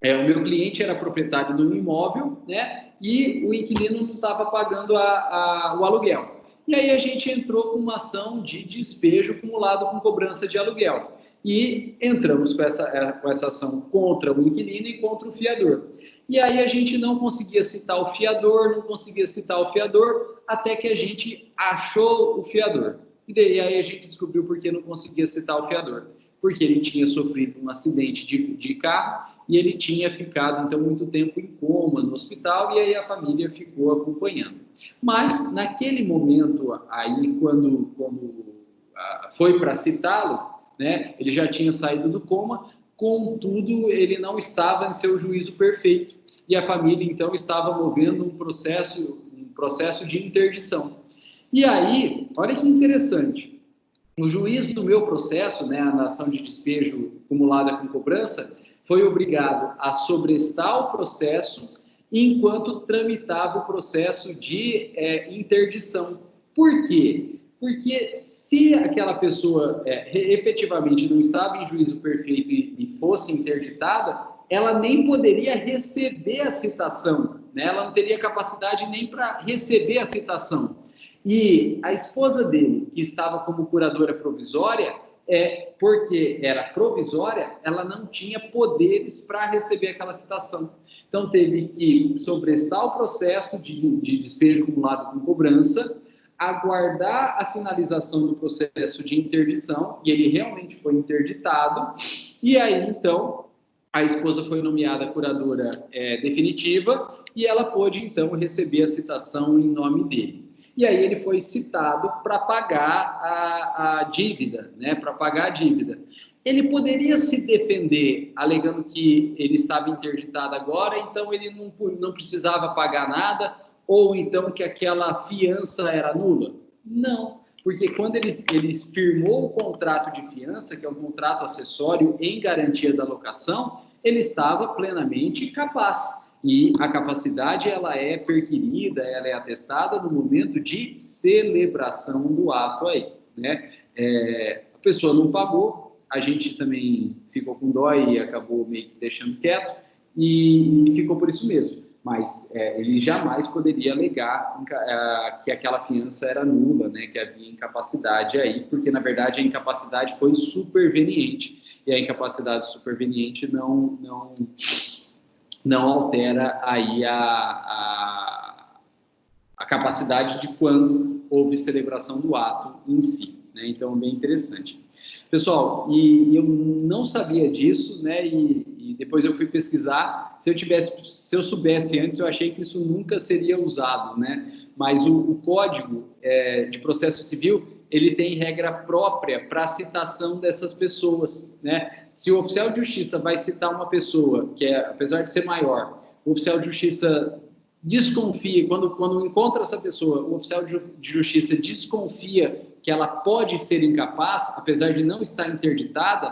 O meu cliente era proprietário de um imóvel, né? E o inquilino não estava pagando o aluguel. E aí a gente entrou com uma ação de despejo acumulado com cobrança de aluguel. E entramos com essa ação contra o inquilino e contra o fiador. E aí a gente não conseguia citar o fiador, até que a gente achou o fiador. E aí a gente descobriu por que não conseguia citar o fiador. Porque ele tinha sofrido um acidente de carro e ele tinha ficado, então, muito tempo em coma no hospital, e aí a família ficou acompanhando. Mas, naquele momento aí, quando foi para citá-lo, né, ele já tinha saído do coma, contudo, ele não estava em seu juízo perfeito. E a família, então, estava movendo um processo de interdição. E aí, olha que interessante, o juiz do meu processo, né, na ação de despejo acumulada com cobrança, foi obrigado a sobrestar o processo enquanto tramitava o processo de interdição. Por quê? Porque se aquela pessoa efetivamente não estava em juízo perfeito e fosse interditada, ela nem poderia receber a citação, né? Ela não teria capacidade nem para receber a citação. E a esposa dele, que estava como curadora provisória, porque era provisória, ela não tinha poderes para receber aquela citação. Então, teve que sobrestar o processo de despejo acumulado com cobrança, aguardar a finalização do processo de interdição, e ele realmente foi interditado, e aí, então, a esposa foi nomeada curadora definitiva, e ela pôde, então, receber a citação em nome dele. E aí ele foi citado para pagar a dívida, né? Para pagar a dívida. Ele poderia se defender alegando que ele estava interditado agora, então ele não precisava pagar nada, ou então que aquela fiança era nula? Não, porque quando ele firmou o contrato de fiança, que é um contrato acessório em garantia da locação, ele estava plenamente capaz. E a capacidade, ela é perquirida, ela é atestada no momento de celebração do ato aí, né? A pessoa não pagou, a gente também ficou com dó e acabou meio que deixando quieto, e ficou por isso mesmo. Mas ele jamais poderia alegar que aquela fiança era nula, né? Que havia incapacidade aí, porque, na verdade, a incapacidade foi superveniente, e a incapacidade superveniente não altera aí a capacidade de quando houve celebração do ato em si, né? Então, bem interessante. Pessoal, e eu não sabia disso, né? E depois eu fui pesquisar. Se eu soubesse antes, eu achei que isso nunca seria usado, né? Mas o Código de Processo Civil, ele tem regra própria para a citação dessas pessoas, né? Se o oficial de justiça vai citar uma pessoa que apesar de ser maior, o oficial de justiça desconfia, quando encontra essa pessoa, o oficial de justiça desconfia que ela pode ser incapaz, apesar de não estar interditada,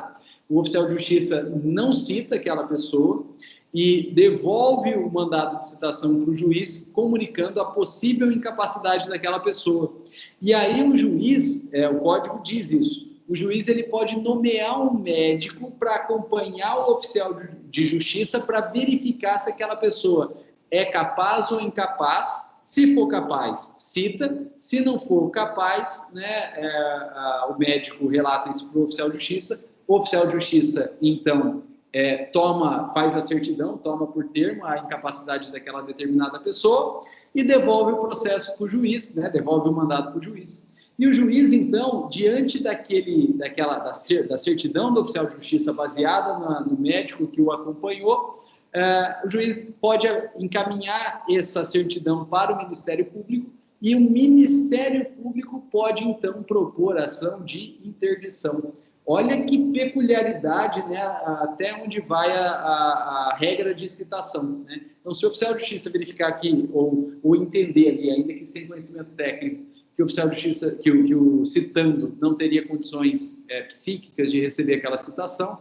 O oficial de justiça não cita aquela pessoa e devolve o mandado de citação para o juiz, comunicando a possível incapacidade daquela pessoa. E aí o juiz, o código diz isso, o juiz ele pode nomear um médico para acompanhar o oficial de justiça para verificar se aquela pessoa é capaz ou incapaz. Se for capaz, cita. Se não for capaz, né, o médico relata isso para o oficial de justiça. O oficial de justiça, então, faz a certidão, toma por termo a incapacidade daquela determinada pessoa e devolve o processo para o juiz, né, devolve o mandado para o juiz. E o juiz, então, diante da certidão do oficial de justiça baseada no médico que o acompanhou, o juiz pode encaminhar essa certidão para o Ministério Público e o Ministério Público pode, então, propor ação de interdição. Olha que peculiaridade, né, até onde vai a regra de citação, né? Então, se o oficial de justiça verificar aqui, ou entender ali, ainda que sem conhecimento técnico, que o oficial de justiça, que o citando não teria condições psíquicas de receber aquela citação,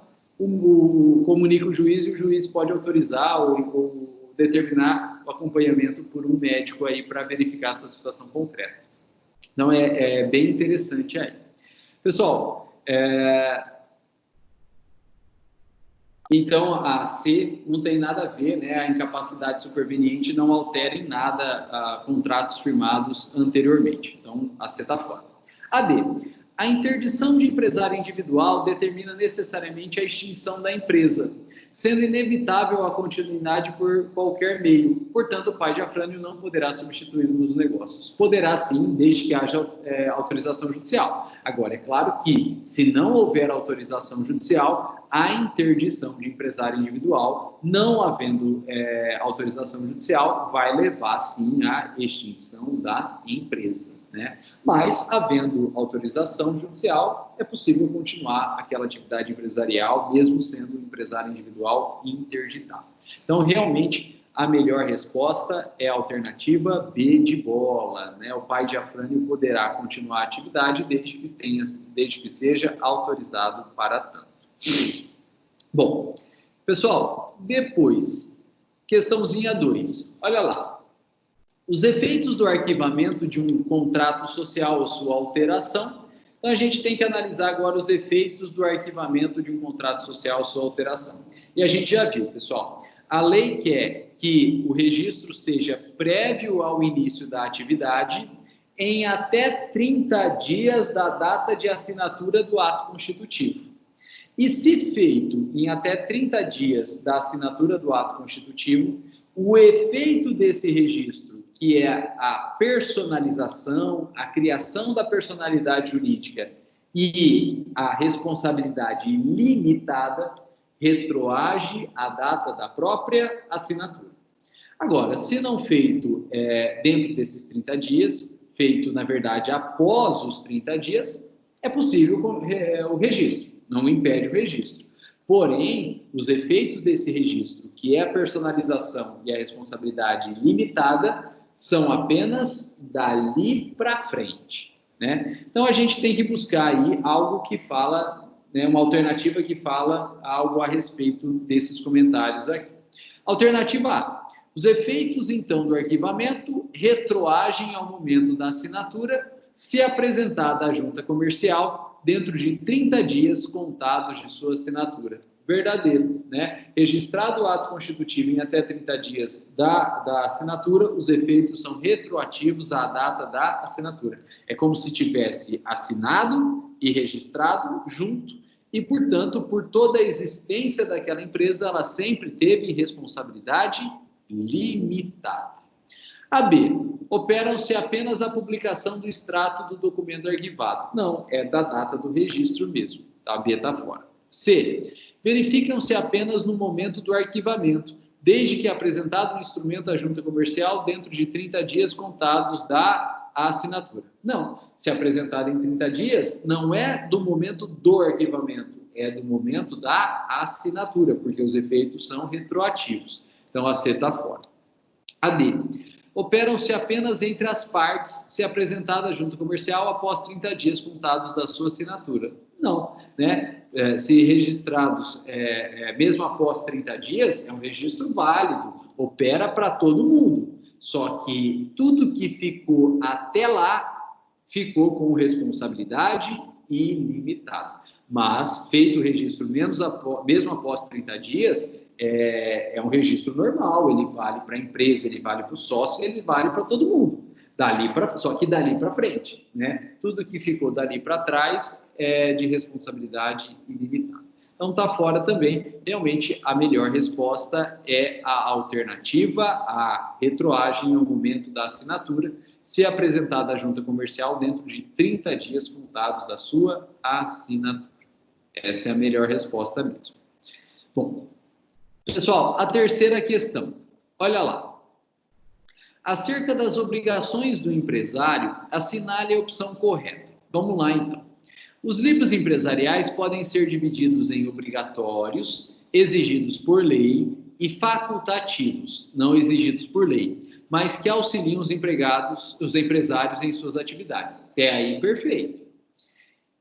comunica o juiz e o juiz pode autorizar ou determinar o acompanhamento por um médico aí para verificar essa situação concreta. Então, é bem interessante aí. Pessoal, então a C não tem nada a ver, né? A incapacidade superveniente não altera em nada contratos firmados anteriormente. Então, a C está fora. A D. A interdição de empresário individual determina necessariamente a extinção da empresa, sendo inevitável a continuidade por qualquer meio. Portanto, o pai de Afrânio não poderá substituí-lo nos negócios. Poderá sim, desde que haja autorização judicial. Agora, é claro que, se não houver autorização judicial, a interdição de empresário individual, não havendo autorização judicial, vai levar sim à extinção da empresa, né? Mas, havendo autorização judicial, é possível continuar aquela atividade empresarial, mesmo sendo um empresário individual interditado. Então, realmente, a melhor resposta é a alternativa B de bola, né? O pai de Afrânio poderá continuar a atividade desde que seja autorizado para tanto. Bom, pessoal, depois, questãozinha 2. Olha lá. Os efeitos do arquivamento de um contrato social ou sua alteração. Então, a gente tem que analisar agora os efeitos do arquivamento de um contrato social ou sua alteração. E a gente já viu, pessoal, a lei quer que o registro seja prévio ao início da atividade em até 30 dias da data de assinatura do ato constitutivo. E se feito em até 30 dias da assinatura do ato constitutivo, o efeito desse registro, que é a personalização, a criação da personalidade jurídica e a responsabilidade limitada, retroage à data da própria assinatura. Agora, se não feito dentro desses 30 dias, feito, na verdade, após os 30 dias, é possível o registro, não impede o registro. Porém, os efeitos desse registro, que é a personalização e a responsabilidade limitada, são apenas dali para frente, né? Então, a gente tem que buscar aí algo que fala, né, uma alternativa que fala algo a respeito desses comentários aqui. Alternativa A. Os efeitos, então, do arquivamento retroagem ao momento da assinatura, se apresentada à junta comercial dentro de 30 dias contados de sua assinatura. Verdadeiro, né? Registrado o ato constitutivo em até 30 dias da assinatura, os efeitos são retroativos à data da assinatura. É como se tivesse assinado e registrado junto e, portanto, por toda a existência daquela empresa, ela sempre teve responsabilidade limitada. A B. Operam-se apenas a publicação do extrato do documento arquivado. Não, é da data do registro mesmo. A B está fora. C. Verificam-se apenas no momento do arquivamento, desde que apresentado o instrumento à junta comercial dentro de 30 dias contados da assinatura. Não, se apresentado em 30 dias, não é do momento do arquivamento, é do momento da assinatura, porque os efeitos são retroativos. Então, a C está fora. A D. Operam-se apenas entre as partes, se apresentada à junta comercial após 30 dias contados da sua assinatura. Não, né? se registrados mesmo após 30 dias, é um registro válido, opera para todo mundo. Só que tudo que ficou até lá ficou com responsabilidade ilimitada. Mas, feito o registro mesmo após 30 dias, é um registro normal, ele vale para a empresa, ele vale para o sócio, ele vale para todo mundo. Só que dali para frente, né? Tudo que ficou dali para trás é de responsabilidade ilimitada. Então, está fora também. Realmente, a melhor resposta é a alternativa, a retroagem ao momento da assinatura, se apresentada à junta comercial dentro de 30 dias contados da sua assinatura. Essa é a melhor resposta mesmo. Bom, pessoal, a terceira questão. Olha lá. Acerca das obrigações do empresário, assinale a opção correta. Vamos lá, então. Os livros empresariais podem ser divididos em obrigatórios, exigidos por lei, e facultativos, não exigidos por lei, mas que auxiliam os empresários em suas atividades. Até aí, perfeito.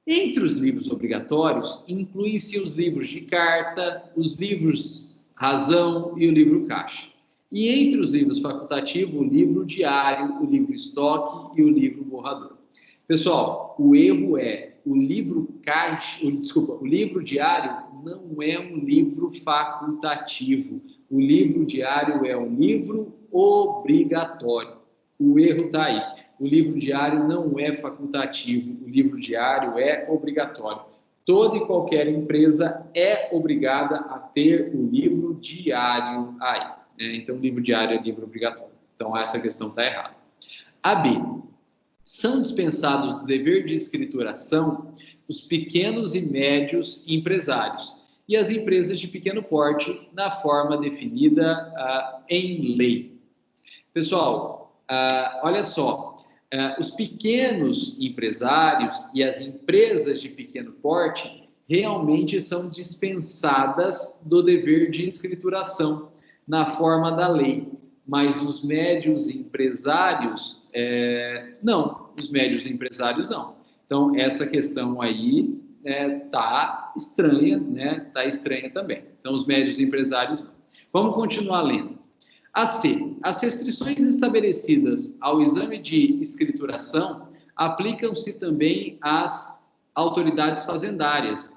Entre os livros obrigatórios, incluem-se os livros de carta, os livros razão e o livro caixa. E entre os livros facultativos, o livro diário, o livro estoque e o livro borrador. Pessoal, o erro é o livro diário não é um livro facultativo. O livro diário é um livro obrigatório. O erro está aí. O livro diário não é facultativo. O livro diário é obrigatório. Toda e qualquer empresa é obrigada a ter o livro diário aí. Né? Então, o livro diário é livro obrigatório. Então, essa questão está errada. A B. São dispensados do dever de escrituração os pequenos e médios empresários e as empresas de pequeno porte na forma definida em lei. Pessoal, olha só, os pequenos empresários e as empresas de pequeno porte realmente são dispensadas do dever de escrituração na forma da lei. Mas os médios empresários, não. Os médios empresários, não. Então, essa questão aí tá estranha, né? Tá estranha também. Então, os médios empresários, não. Vamos continuar lendo. A C. As restrições estabelecidas ao exame de escrituração aplicam-se também às autoridades fazendárias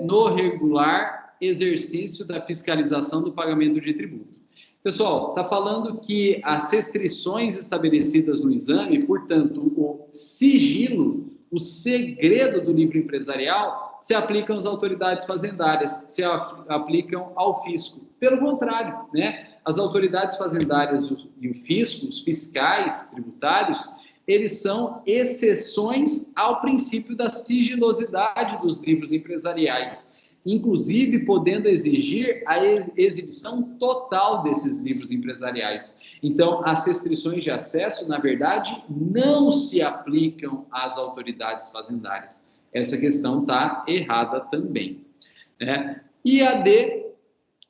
no regular exercício da fiscalização do pagamento de tributo. Pessoal, está falando que as restrições estabelecidas no exame, portanto, o sigilo, o segredo do livro empresarial, se aplicam às autoridades fazendárias, se aplicam ao fisco. Pelo contrário, né? As autoridades fazendárias e o fisco, os fiscais tributários, eles são exceções ao princípio da sigilosidade dos livros empresariais, inclusive podendo exigir a exibição total desses livros empresariais. Então, as restrições de acesso, na verdade, não se aplicam às autoridades fazendárias. Essa questão está errada também. Né? E a D,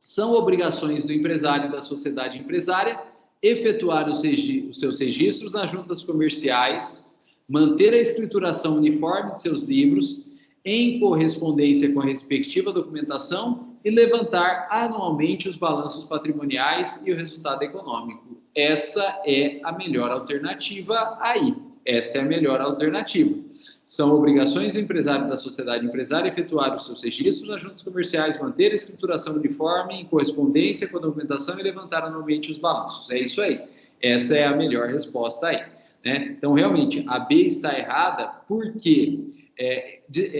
são obrigações do empresário e da sociedade empresária efetuar os seus registros nas juntas comerciais, manter a escrituração uniforme de seus livros, em correspondência com a respectiva documentação e levantar anualmente os balanços patrimoniais e o resultado econômico. Essa é a melhor alternativa aí. Essa é a melhor alternativa. São obrigações do empresário e da sociedade empresária efetuar os seus registros nas juntas comerciais, manter a escrituração uniforme em correspondência com a documentação e levantar anualmente os balanços. É isso aí. Essa é a melhor resposta aí. Né? Então, realmente, a B está errada porque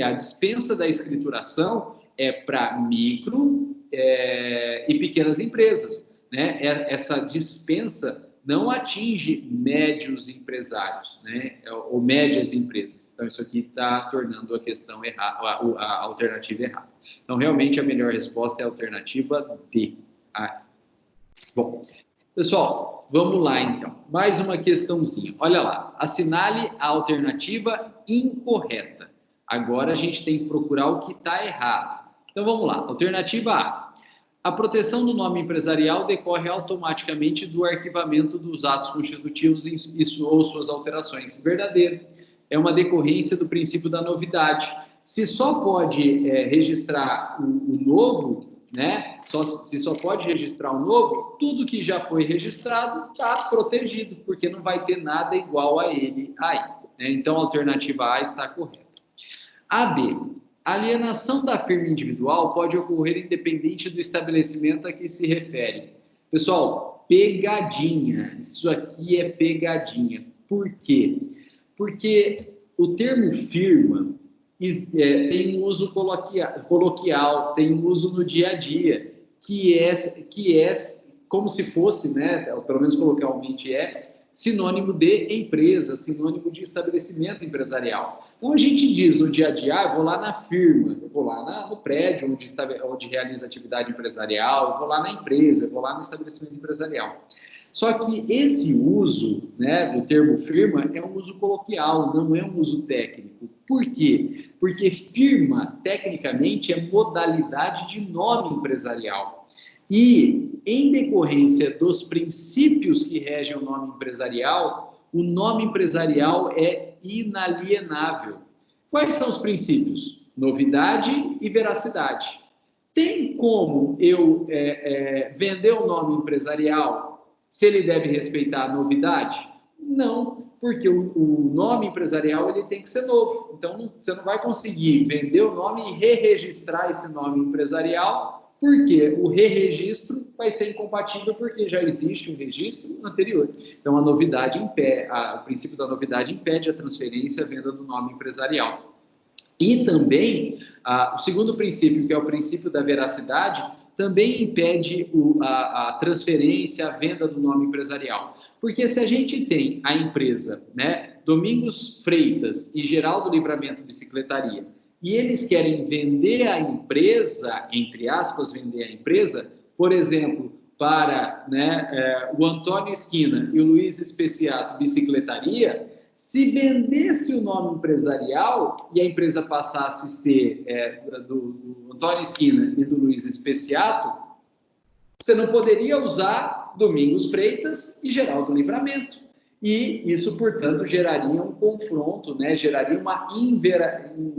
a dispensa da escrituração é para micro e pequenas empresas. Né? Essa dispensa não atinge médios empresários, né? Ou médias empresas. Então, isso aqui está tornando a questão errada, a alternativa errada. Então, realmente, a melhor resposta é a alternativa D. Bom, pessoal, vamos lá, então. Mais uma questãozinha. Olha lá. Assinale a alternativa incorreta. Agora, a gente tem que procurar o que está errado. Então, vamos lá. Alternativa A. A proteção do nome empresarial decorre automaticamente do arquivamento dos atos constitutivos ou suas alterações. Verdadeiro. É uma decorrência do princípio da novidade. Se só pode registrar o novo, né? Se só pode registrar o novo, tudo que já foi registrado está protegido, porque não vai ter nada igual a ele aí. Né? Então, a alternativa A está correta. A B. A alienação da firma individual pode ocorrer independente do estabelecimento a que se refere. Pessoal, pegadinha. Isso aqui é pegadinha. Por quê? Porque o termo firma tem um uso coloquial, tem um uso no dia a dia, que é como se fosse, né, pelo menos coloquialmente sinônimo de empresa, sinônimo de estabelecimento empresarial. Então, a gente diz no dia a dia, eu vou lá na firma, eu vou lá no prédio onde realiza atividade empresarial, eu vou lá na empresa, eu vou lá no estabelecimento empresarial. Só que esse uso, né, do termo firma é um uso coloquial, não é um uso técnico. Por quê? Porque firma, tecnicamente, é modalidade de nome empresarial. E, em decorrência dos princípios que regem o nome empresarial é inalienável. Quais são os princípios? Novidade e veracidade. Tem como eu vender o nome empresarial se ele deve respeitar a novidade? Não, porque o nome empresarial ele tem que ser novo. Então, você não vai conseguir vender o nome e re-registrar esse nome empresarial, porque o re-registro vai ser incompatível porque já existe um registro anterior. Então, o princípio da novidade impede a transferência e a venda do nome empresarial. E também, o segundo princípio, que é o princípio da veracidade, também impede a transferência, a venda do nome empresarial. Porque se a gente tem a empresa, né, Domingos Freitas e Geraldo Livramento Bicicletaria, e eles querem vender a empresa, entre aspas, vender a empresa, por exemplo, para, né, o Antônio Esquina e o Luiz Especiato Bicicletaria, se vendesse o nome empresarial e a empresa passasse a ser do Antônio Esquina e do Luiz Especiato, você não poderia usar Domingos Freitas e Geraldo Livramento. E isso, portanto, geraria um confronto, né? Geraria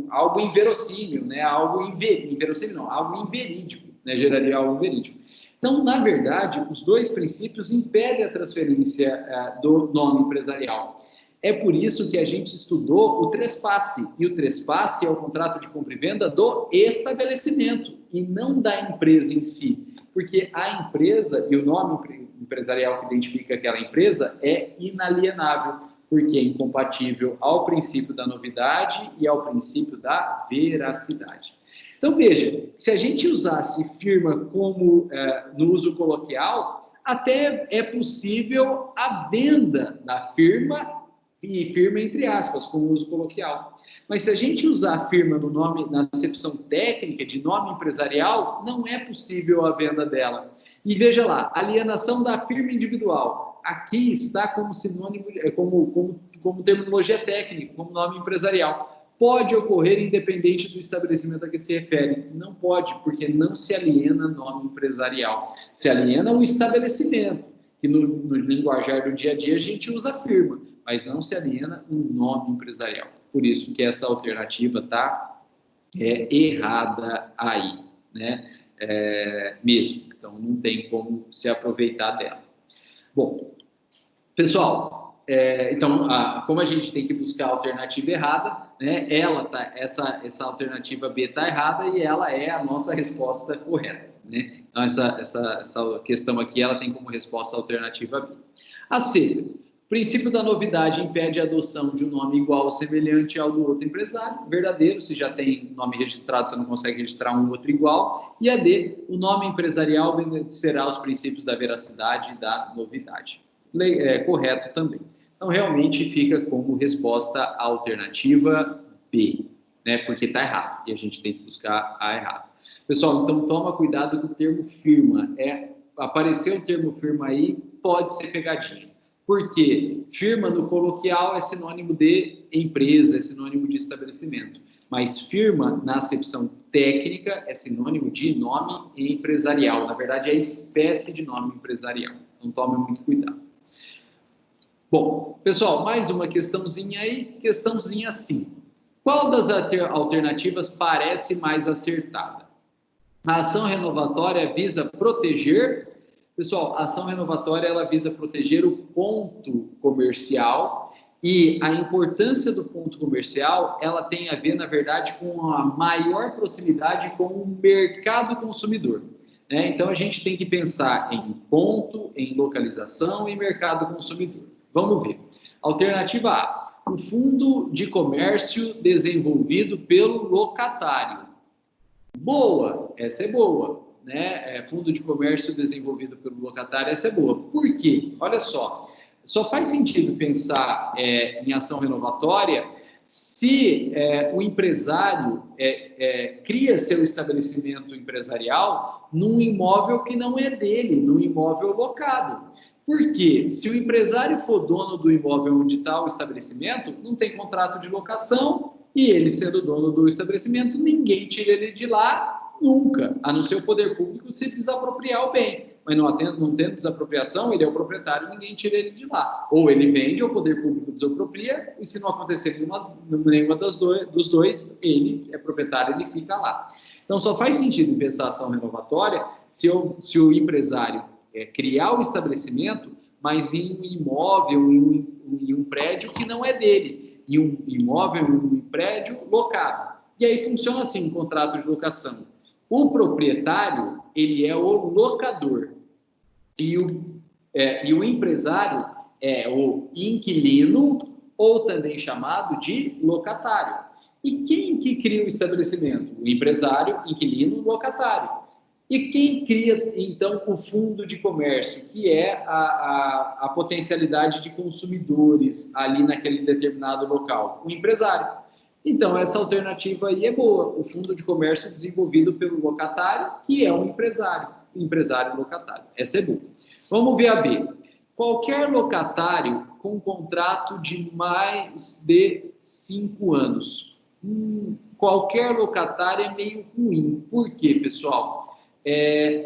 algo inverossímil, né? Algo inverídico, né? Geraria algo inverídico. Então, na verdade, os dois princípios impedem a transferência do nome empresarial. É por isso que a gente estudou o trespasse, e o trespasse é o contrato de compra e venda do estabelecimento, e não da empresa em si, porque a empresa e o nome empresarial que identifica aquela empresa é inalienável, porque é incompatível ao princípio da novidade e ao princípio da veracidade. Então, veja, se a gente usasse firma como no uso coloquial, até é possível a venda da firma, e firma entre aspas, com uso coloquial. Mas se a gente usar firma no nome, na acepção técnica de nome empresarial, não é possível a venda dela. E veja lá, alienação da firma individual. Aqui está como sinônimo, como terminologia técnica, como nome empresarial. Pode ocorrer independente do estabelecimento a que se refere. Não pode, porque não se aliena nome empresarial. Se aliena o estabelecimento, que no linguajar do dia a dia a gente usa firma, mas não se aliena um nome empresarial. Por isso que essa alternativa está errada aí, né? Mesmo. Então, não tem como se aproveitar dela. Bom, pessoal, então, como a gente tem que buscar a alternativa errada, né? Essa alternativa B está errada e ela é a nossa resposta correta, né? Então, essa questão aqui, ela tem como resposta a alternativa B. A C. O princípio da novidade impede a adoção de um nome igual ou semelhante ao do outro empresário. Verdadeiro, se já tem nome registrado, você não consegue registrar um outro igual. E a D, o nome empresarial obedecerá aos princípios da veracidade e da novidade. Correto também. Então, realmente fica como resposta a alternativa B, né? Porque está errado e a gente tem que buscar a errada. Pessoal, então toma cuidado com o termo firma. Apareceu o termo firma aí, pode ser pegadinha. Porque firma no coloquial é sinônimo de empresa, é sinônimo de estabelecimento. Mas firma, na acepção técnica, é sinônimo de nome empresarial. Na verdade, é espécie de nome empresarial. Então, tome muito cuidado. Bom, pessoal, mais uma questãozinha aí, questãozinha 5. Qual das alternativas parece mais acertada? A ação renovatória visa proteger... Pessoal, a ação renovatória ela visa proteger o ponto comercial e a importância do ponto comercial ela tem a ver, na verdade, com a maior proximidade com o mercado consumidor. Né? Então, a gente tem que pensar em ponto, em localização e mercado consumidor. Vamos ver. Alternativa A, o fundo de comércio desenvolvido pelo locatário. Boa, essa é boa. Né? Fundo de comércio desenvolvido pelo locatário, essa é boa. Por quê? Olha só faz sentido pensar em ação renovatória se o empresário cria seu estabelecimento empresarial num imóvel que não é dele, num imóvel locado. Por quê? Se o empresário for dono do imóvel onde está o estabelecimento, não tem contrato de locação e ele sendo dono do estabelecimento, ninguém tira ele de lá nunca, a não ser o poder público se desapropriar o bem. Mas não tendo desapropriação, ele é o proprietário, ninguém tira ele de lá. Ou ele vende, ou o poder público desapropria, e se não acontecer nenhuma dos dois, ele é proprietário, ele fica lá. Então, só faz sentido pensar ação renovatória se o empresário criar o estabelecimento, mas em um imóvel, em um prédio que não é dele, em um imóvel, em um prédio locado. E aí funciona assim um contrato de locação. O proprietário, ele é o locador e o empresário é o inquilino ou também chamado de locatário. E quem que cria o estabelecimento? O empresário, inquilino, locatário. E quem cria, então, o fundo de comércio, que é a potencialidade de consumidores ali naquele determinado local? O empresário. Então, essa alternativa aí é boa, o fundo de comércio desenvolvido pelo locatário, que é um empresário locatário. Essa é boa. Vamos ver a B. Qualquer locatário com contrato de mais de 5 anos. Qualquer locatário é meio ruim. Por quê, pessoal?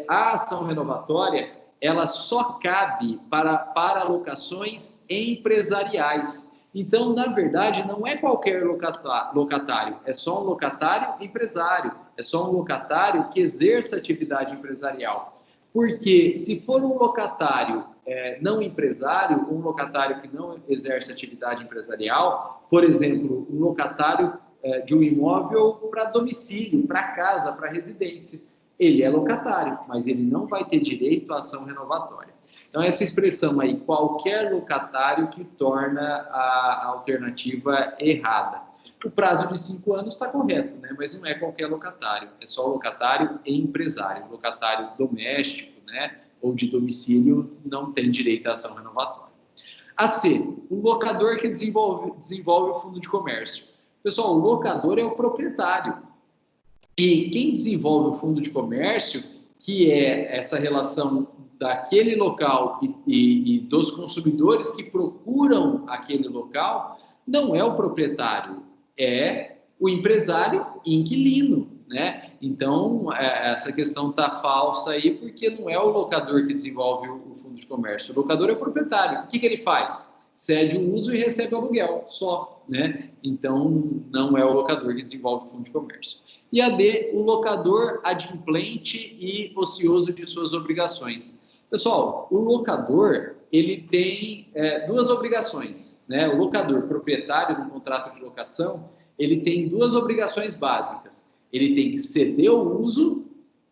A ação renovatória, ela só cabe para locações empresariais. Então, na verdade, não é qualquer locatário, é só um locatário empresário, é só um locatário que exerça atividade empresarial. Porque se for um locatário não empresário, um locatário que não exerce atividade empresarial, por exemplo, um locatário de um imóvel para domicílio, para casa, para residência, ele é locatário, mas ele não vai ter direito à ação renovatória. Então, essa expressão aí, qualquer locatário, que torna a alternativa errada. O prazo de 5 anos está correto, né? Mas não é qualquer locatário, é só o locatário empresário. O locatário doméstico, né? Ou de domicílio não tem direito à ação renovatória. A C, o locador que desenvolve o fundo de comércio. Pessoal, o locador é o proprietário. E quem desenvolve o fundo de comércio, que é essa relação daquele local e dos consumidores que procuram aquele local, não é o proprietário, é o empresário inquilino, né? Então, essa questão está falsa aí, porque não é o locador que desenvolve o fundo de comércio. O locador é o proprietário. O que ele faz? Cede o uso e recebe o aluguel, só, né? Então, não é o locador que desenvolve o fundo de comércio. E a D, o locador adimplente e ocioso de suas obrigações. Pessoal, o locador, ele tem duas obrigações, né? O locador proprietário do contrato de locação, ele tem duas obrigações básicas. Ele tem que ceder o uso,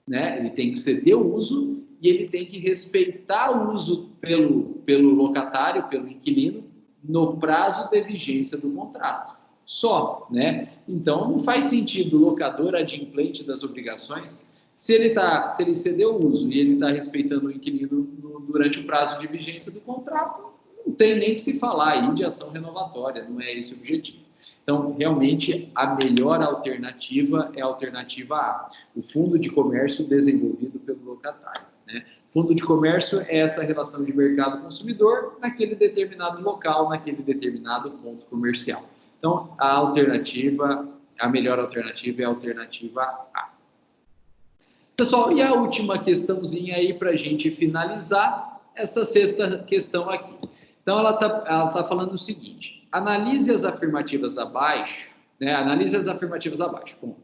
né? Ele tem que ceder o uso e ele tem que respeitar o uso pelo locatário, pelo inquilino, no prazo de vigência do contrato. Só, né? Então, não faz sentido o locador adimplente das obrigações. Se ele cedeu o uso e ele está respeitando o inquilino durante o prazo de vigência do contrato, não tem nem que se falar aí de ação renovatória, não é esse o objetivo. Então, realmente, a melhor alternativa é a alternativa A, o fundo de comércio desenvolvido pelo locatário, né? Fundo de comércio é essa relação de mercado-consumidor naquele determinado local, naquele determinado ponto comercial. Então, a melhor alternativa é a alternativa A. Pessoal, e a última questãozinha aí para a gente finalizar, essa sexta questão aqui. Então, ela tá falando o seguinte: analise as afirmativas abaixo né? Analise as afirmativas abaixo. Ponto.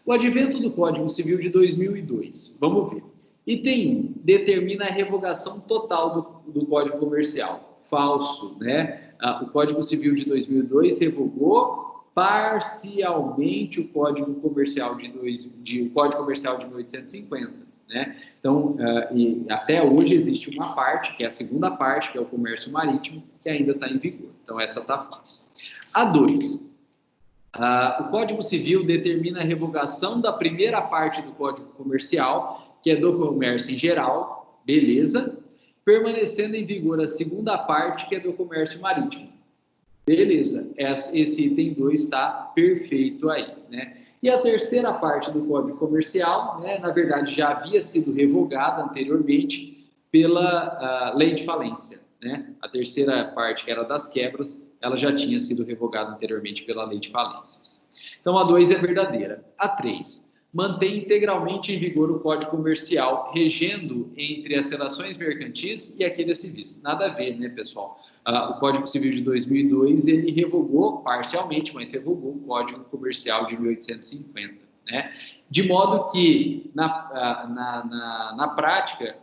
O advento do Código Civil de 2002. Vamos ver. Item 1. Determina a revogação total do Código Comercial. Falso, né? O Código Civil de 2002 revogou parcialmente o Código Comercial de 1850. Né? Então, e até hoje existe uma parte, que é a segunda parte, que é o comércio marítimo, que ainda está em vigor. Então, essa está falsa. A 2. O Código Civil determina a revogação da primeira parte do Código Comercial, que é do comércio em geral, beleza, permanecendo em vigor a segunda parte, que é do comércio marítimo. Beleza, esse item 2 está perfeito aí, né? E a terceira parte do Código Comercial, né, na verdade, já havia sido revogada anteriormente pela lei de falência, né? A terceira parte, que era das quebras, ela já tinha sido revogada anteriormente pela lei de falências. Então, a 2 é verdadeira. A 3, mantém integralmente em vigor o Código Comercial, regendo entre as relações mercantis e aqueles civis. Nada a ver, né, pessoal? O Código Civil de 2002, ele revogou parcialmente, mas revogou o Código Comercial de 1850, né? De modo que, na prática,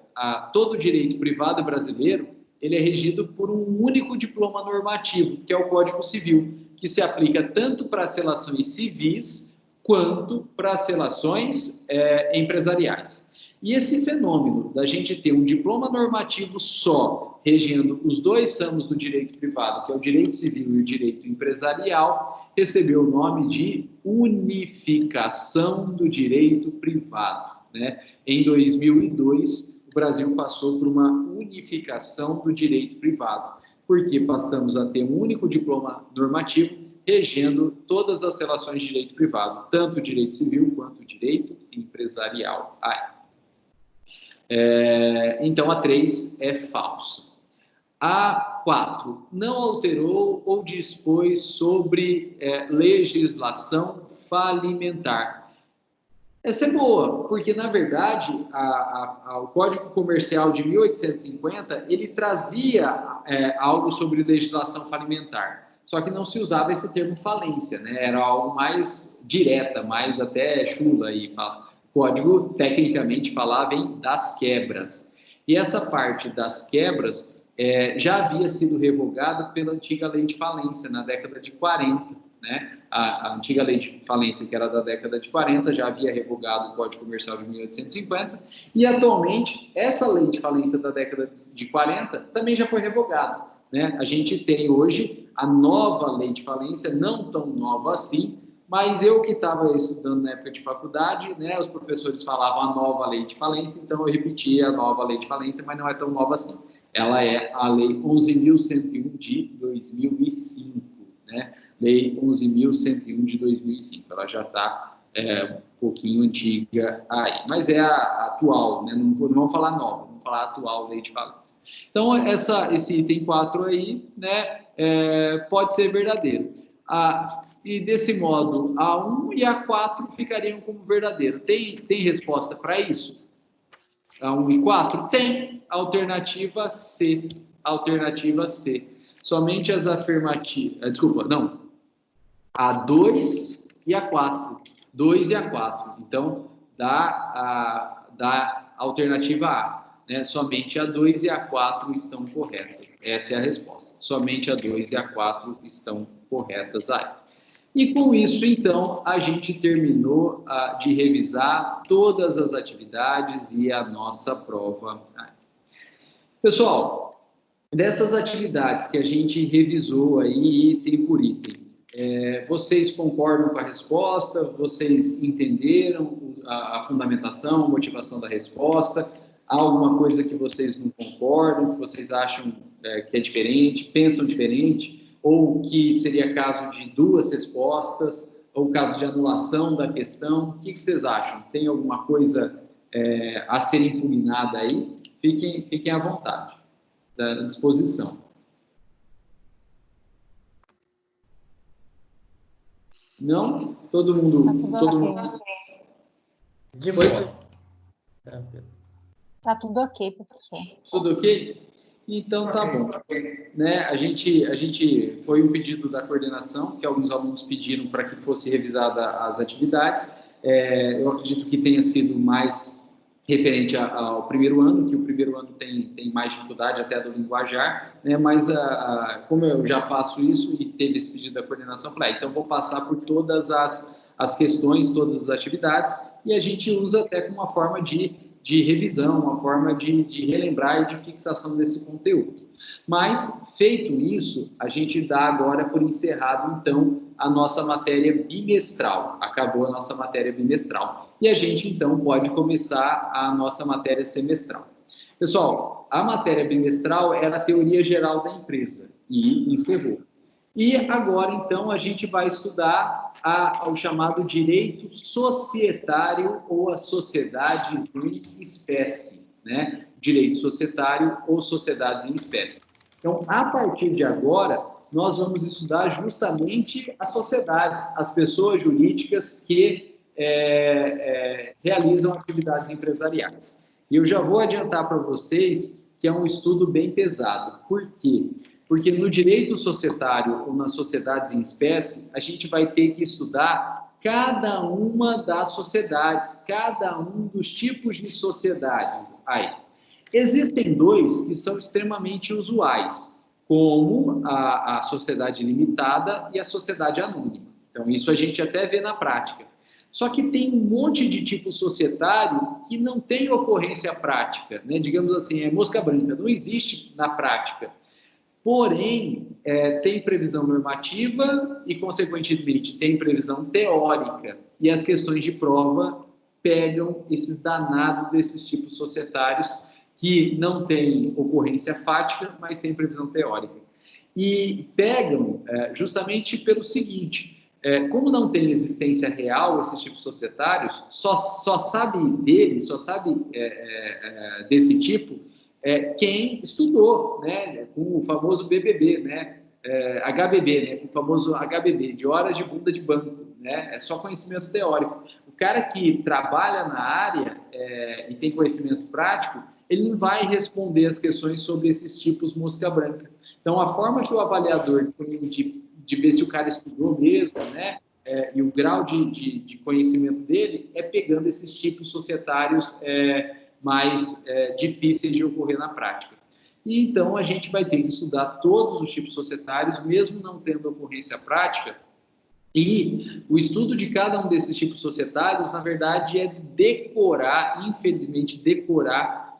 todo o direito privado brasileiro, ele é regido por um único diploma normativo, que é o Código Civil, que se aplica tanto para as relações civis quanto para as relações empresariais. E esse fenômeno da gente ter um diploma normativo só, regendo os dois ramos do direito privado, que é o direito civil e o direito empresarial, recebeu o nome de unificação do direito privado, né? Em 2002, o Brasil passou por uma unificação do direito privado, porque passamos a ter um único diploma normativo regendo todas as relações de direito privado, tanto o direito civil quanto o direito empresarial. Então, a 3 é falsa. A 4, não alterou ou dispôs sobre legislação falimentar. Essa é boa, porque, na verdade, o Código Comercial de 1850, ele trazia algo sobre legislação falimentar. Só que não se usava esse termo falência, né? Era algo mais direta, mais até chula aí. O código, tecnicamente, falava em das quebras. E essa parte das quebras já havia sido revogada pela antiga lei de falência, na década de 40, né? A antiga lei de falência, que era da década de 40, já havia revogado o Código Comercial de 1850. E, atualmente, essa lei de falência da década de 40 também já foi revogada, né? A gente tem hoje a nova lei de falência, não tão nova assim, mas eu que estava estudando na época de faculdade, né, os professores falavam a nova lei de falência, então eu repetia a nova lei de falência, mas não é tão nova assim. Ela é a Lei 11.101 de 2005, né? Lei 11.101 de 2005, ela já está um pouquinho antiga aí, mas é a atual, né? Não vamos falar nova, vamos falar atual lei de falência. Então, esse item 4 aí, né, pode ser verdadeiro. E desse modo, a 1 e a 4 ficariam como verdadeiro. Tem resposta para isso? A 1 e 4? Tem. Alternativa C. Alternativa C. Somente as afirmativas... Desculpa, não. A 2 e a 4. 2 e a 4. Então, dá a alternativa A. Né? Somente a 2 e a 4 estão corretas. Essa é a resposta. Somente a 2 e a 4 estão corretas aí. E com isso, então, a gente terminou de revisar todas as atividades e a nossa prova. Pessoal, dessas atividades que a gente revisou aí, item por item, vocês concordam com a resposta? Vocês entenderam a fundamentação, a motivação da resposta? Há alguma coisa que vocês não concordam, que vocês acham que é diferente, pensam diferente? Ou que seria caso de duas respostas, ou caso de anulação da questão? O que vocês acham? Tem alguma coisa a ser impugnada aí? Fiquem à vontade, à disposição. Não? Todo mundo... Tá tudo ok, professor. Tudo ok? Então, tá bom. Né? A gente foi um pedido da coordenação, que alguns alunos pediram para que fosse revisada as atividades. Eu acredito que tenha sido mais referente ao primeiro ano, que o primeiro ano tem mais dificuldade até do linguajar, né? Mas como eu já faço isso e teve esse pedido da coordenação, eu falei, então vou passar por todas as questões, todas as atividades, e a gente usa até como uma forma de revisão, uma forma de relembrar e de fixação desse conteúdo. Mas, feito isso, a gente dá agora por encerrado, então, a nossa matéria bimestral. Acabou a nossa matéria bimestral. E a gente, então, pode começar a nossa matéria semestral. Pessoal, a matéria bimestral era a teoria geral da empresa e encerrou. E agora, então, a gente vai estudar o chamado direito societário ou as sociedades em espécie, né? Direito societário ou sociedades em espécie. Então, a partir de agora, nós vamos estudar justamente as sociedades, as pessoas jurídicas que realizam atividades empresariais. E eu já vou adiantar para vocês que é um estudo bem pesado. Por quê? Porque no direito societário ou nas sociedades em espécie, a gente vai ter que estudar cada uma das sociedades, cada um dos tipos de sociedades. Aí, existem dois que são extremamente usuais, como a sociedade limitada e a sociedade anônima. Então, isso a gente até vê na prática. Só que tem um monte de tipo societário que não tem ocorrência prática, né? Digamos assim, é mosca branca, não existe na prática. Porém, tem previsão normativa e, consequentemente, tem previsão teórica. E as questões de prova pegam esses danados desses tipos societários que não têm ocorrência fática, mas têm previsão teórica. E pegam justamente pelo seguinte, como não tem existência real esses tipos societários, só sabe deles, só sabe desse tipo quem estudou, né, com o famoso BBB, né, HBB, né, com o famoso HBB, de horas de bunda de banco, né, é só conhecimento teórico. O cara que trabalha na área e tem conhecimento prático, ele não vai responder as questões sobre esses tipos mosca branca. Então, a forma que o avaliador tem de ver se o cara estudou mesmo, né, e o grau de conhecimento dele é pegando esses tipos societários mais difíceis de ocorrer na prática. E então a gente vai ter que estudar todos os tipos societários, mesmo não tendo ocorrência prática, e o estudo de cada um desses tipos societários, na verdade, é decorar, infelizmente, decorar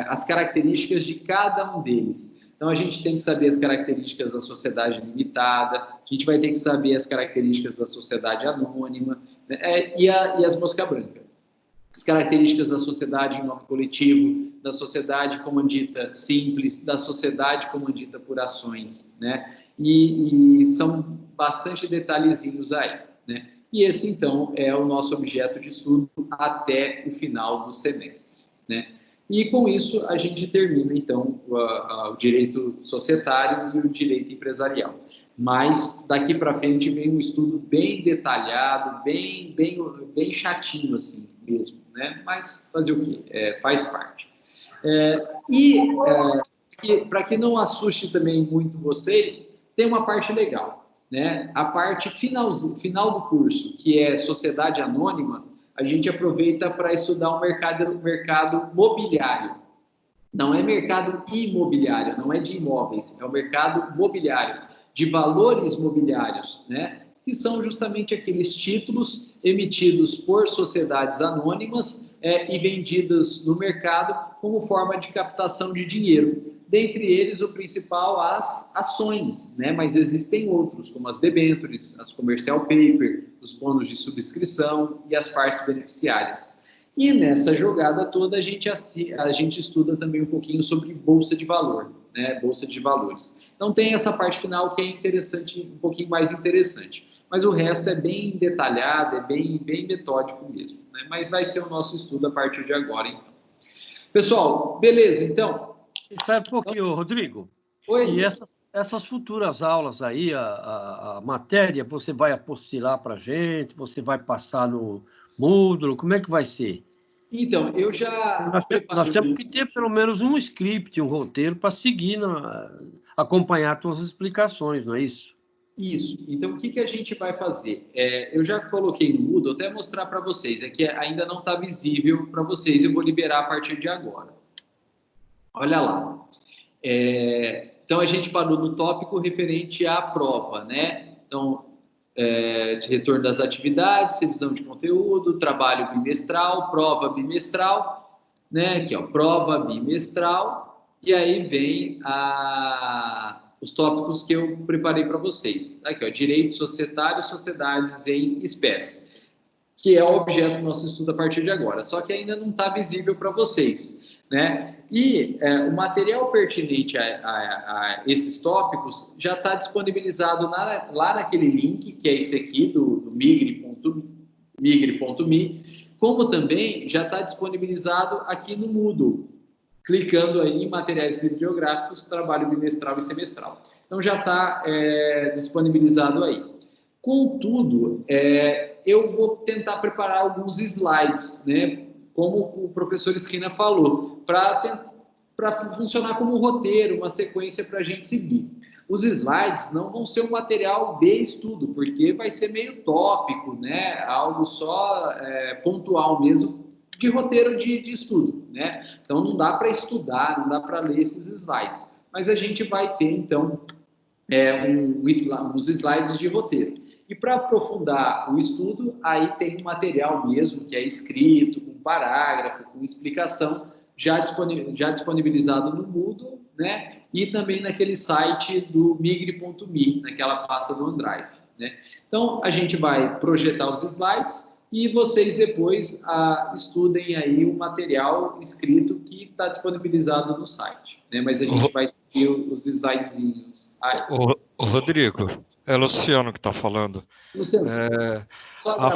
as características de cada um deles. Então, a gente tem que saber as características da sociedade limitada, a gente vai ter que saber as características da sociedade anônima, né, e as mosca branca. As características da sociedade em nome coletivo, da sociedade comandita simples, da sociedade comandita por ações, né? E são bastante detalhezinhos aí, né? E esse, então, é o nosso objeto de estudo até o final do semestre, né? E com isso a gente termina, então, o direito societário e o direito empresarial. Mas daqui para frente vem um estudo bem detalhado, bem chatinho assim mesmo, né? Mas fazer o quê? Faz parte. Para que não assuste também muito vocês, tem uma parte legal, né? A parte final do curso, que é sociedade anônima, a gente aproveita para estudar o mercado mobiliário. Não é mercado imobiliário, não é de imóveis, é o mercado mobiliário, de valores mobiliários, né? Que são justamente aqueles títulos emitidos por sociedades anônimas e vendidos no mercado como forma de captação de dinheiro. Dentre eles, o principal, as ações, né? Mas existem outros, como as debêntures, as commercial paper, os bônus de subscrição e as partes beneficiárias. E nessa jogada toda a gente estuda também um pouquinho sobre bolsa de valor, né? Bolsa de valores. Então tem essa parte final que é interessante, um pouquinho mais interessante. Mas o resto é bem detalhado, é bem metódico mesmo, né? Mas vai ser o nosso estudo a partir de agora, então. Pessoal, beleza, então? Espera um pouquinho, Rodrigo. Oi. E essas futuras aulas aí, a matéria, você vai apostilar para a gente, você vai passar no módulo, como é que vai ser? Então, eu já Nós temos que ter pelo menos um script, um roteiro para seguir, acompanhar suas explicações, não é isso? Isso. Então, o que a gente vai fazer? Eu já coloquei no Moodle, até mostrar para vocês. É que ainda não está visível para vocês, eu vou liberar a partir de agora. Olha lá. Então, a gente parou no tópico referente à prova, né? Então, de retorno das atividades, revisão de conteúdo, trabalho bimestral, prova bimestral, né? Aqui, ó, prova bimestral. E aí vem os tópicos que eu preparei para vocês. Aqui, ó, direito societário, sociedades em espécie, que é o objeto do nosso estudo a partir de agora. Só que ainda não está visível para vocês, né? E o material pertinente a esses tópicos já está disponibilizado lá naquele link, que é esse aqui, do migre.me, como também já está disponibilizado aqui no Moodle, clicando aí em materiais bibliográficos, trabalho bimestral e semestral. Então, já está disponibilizado aí. Contudo, eu vou tentar preparar alguns slides, né? Como o professor Esquina falou, para funcionar como um roteiro, uma sequência para a gente seguir. Os slides não vão ser um material de estudo, porque vai ser meio tópico, né? Algo só pontual mesmo, de roteiro de estudo, né? Então, não dá para estudar, não dá para ler esses slides. Mas a gente vai ter, então, uns slides de roteiro. E para aprofundar o estudo, aí tem um material mesmo, que é escrito, com parágrafo, com explicação, já disponibilizado no Moodle, né? E também naquele site do migre.me, naquela pasta do OneDrive, né? Então, a gente vai projetar os slides e vocês depois estudem aí o material escrito que está disponibilizado no site, né? Mas a gente vai seguir os slidezinhos. Rodrigo, é Luciano que está falando. Luciano, só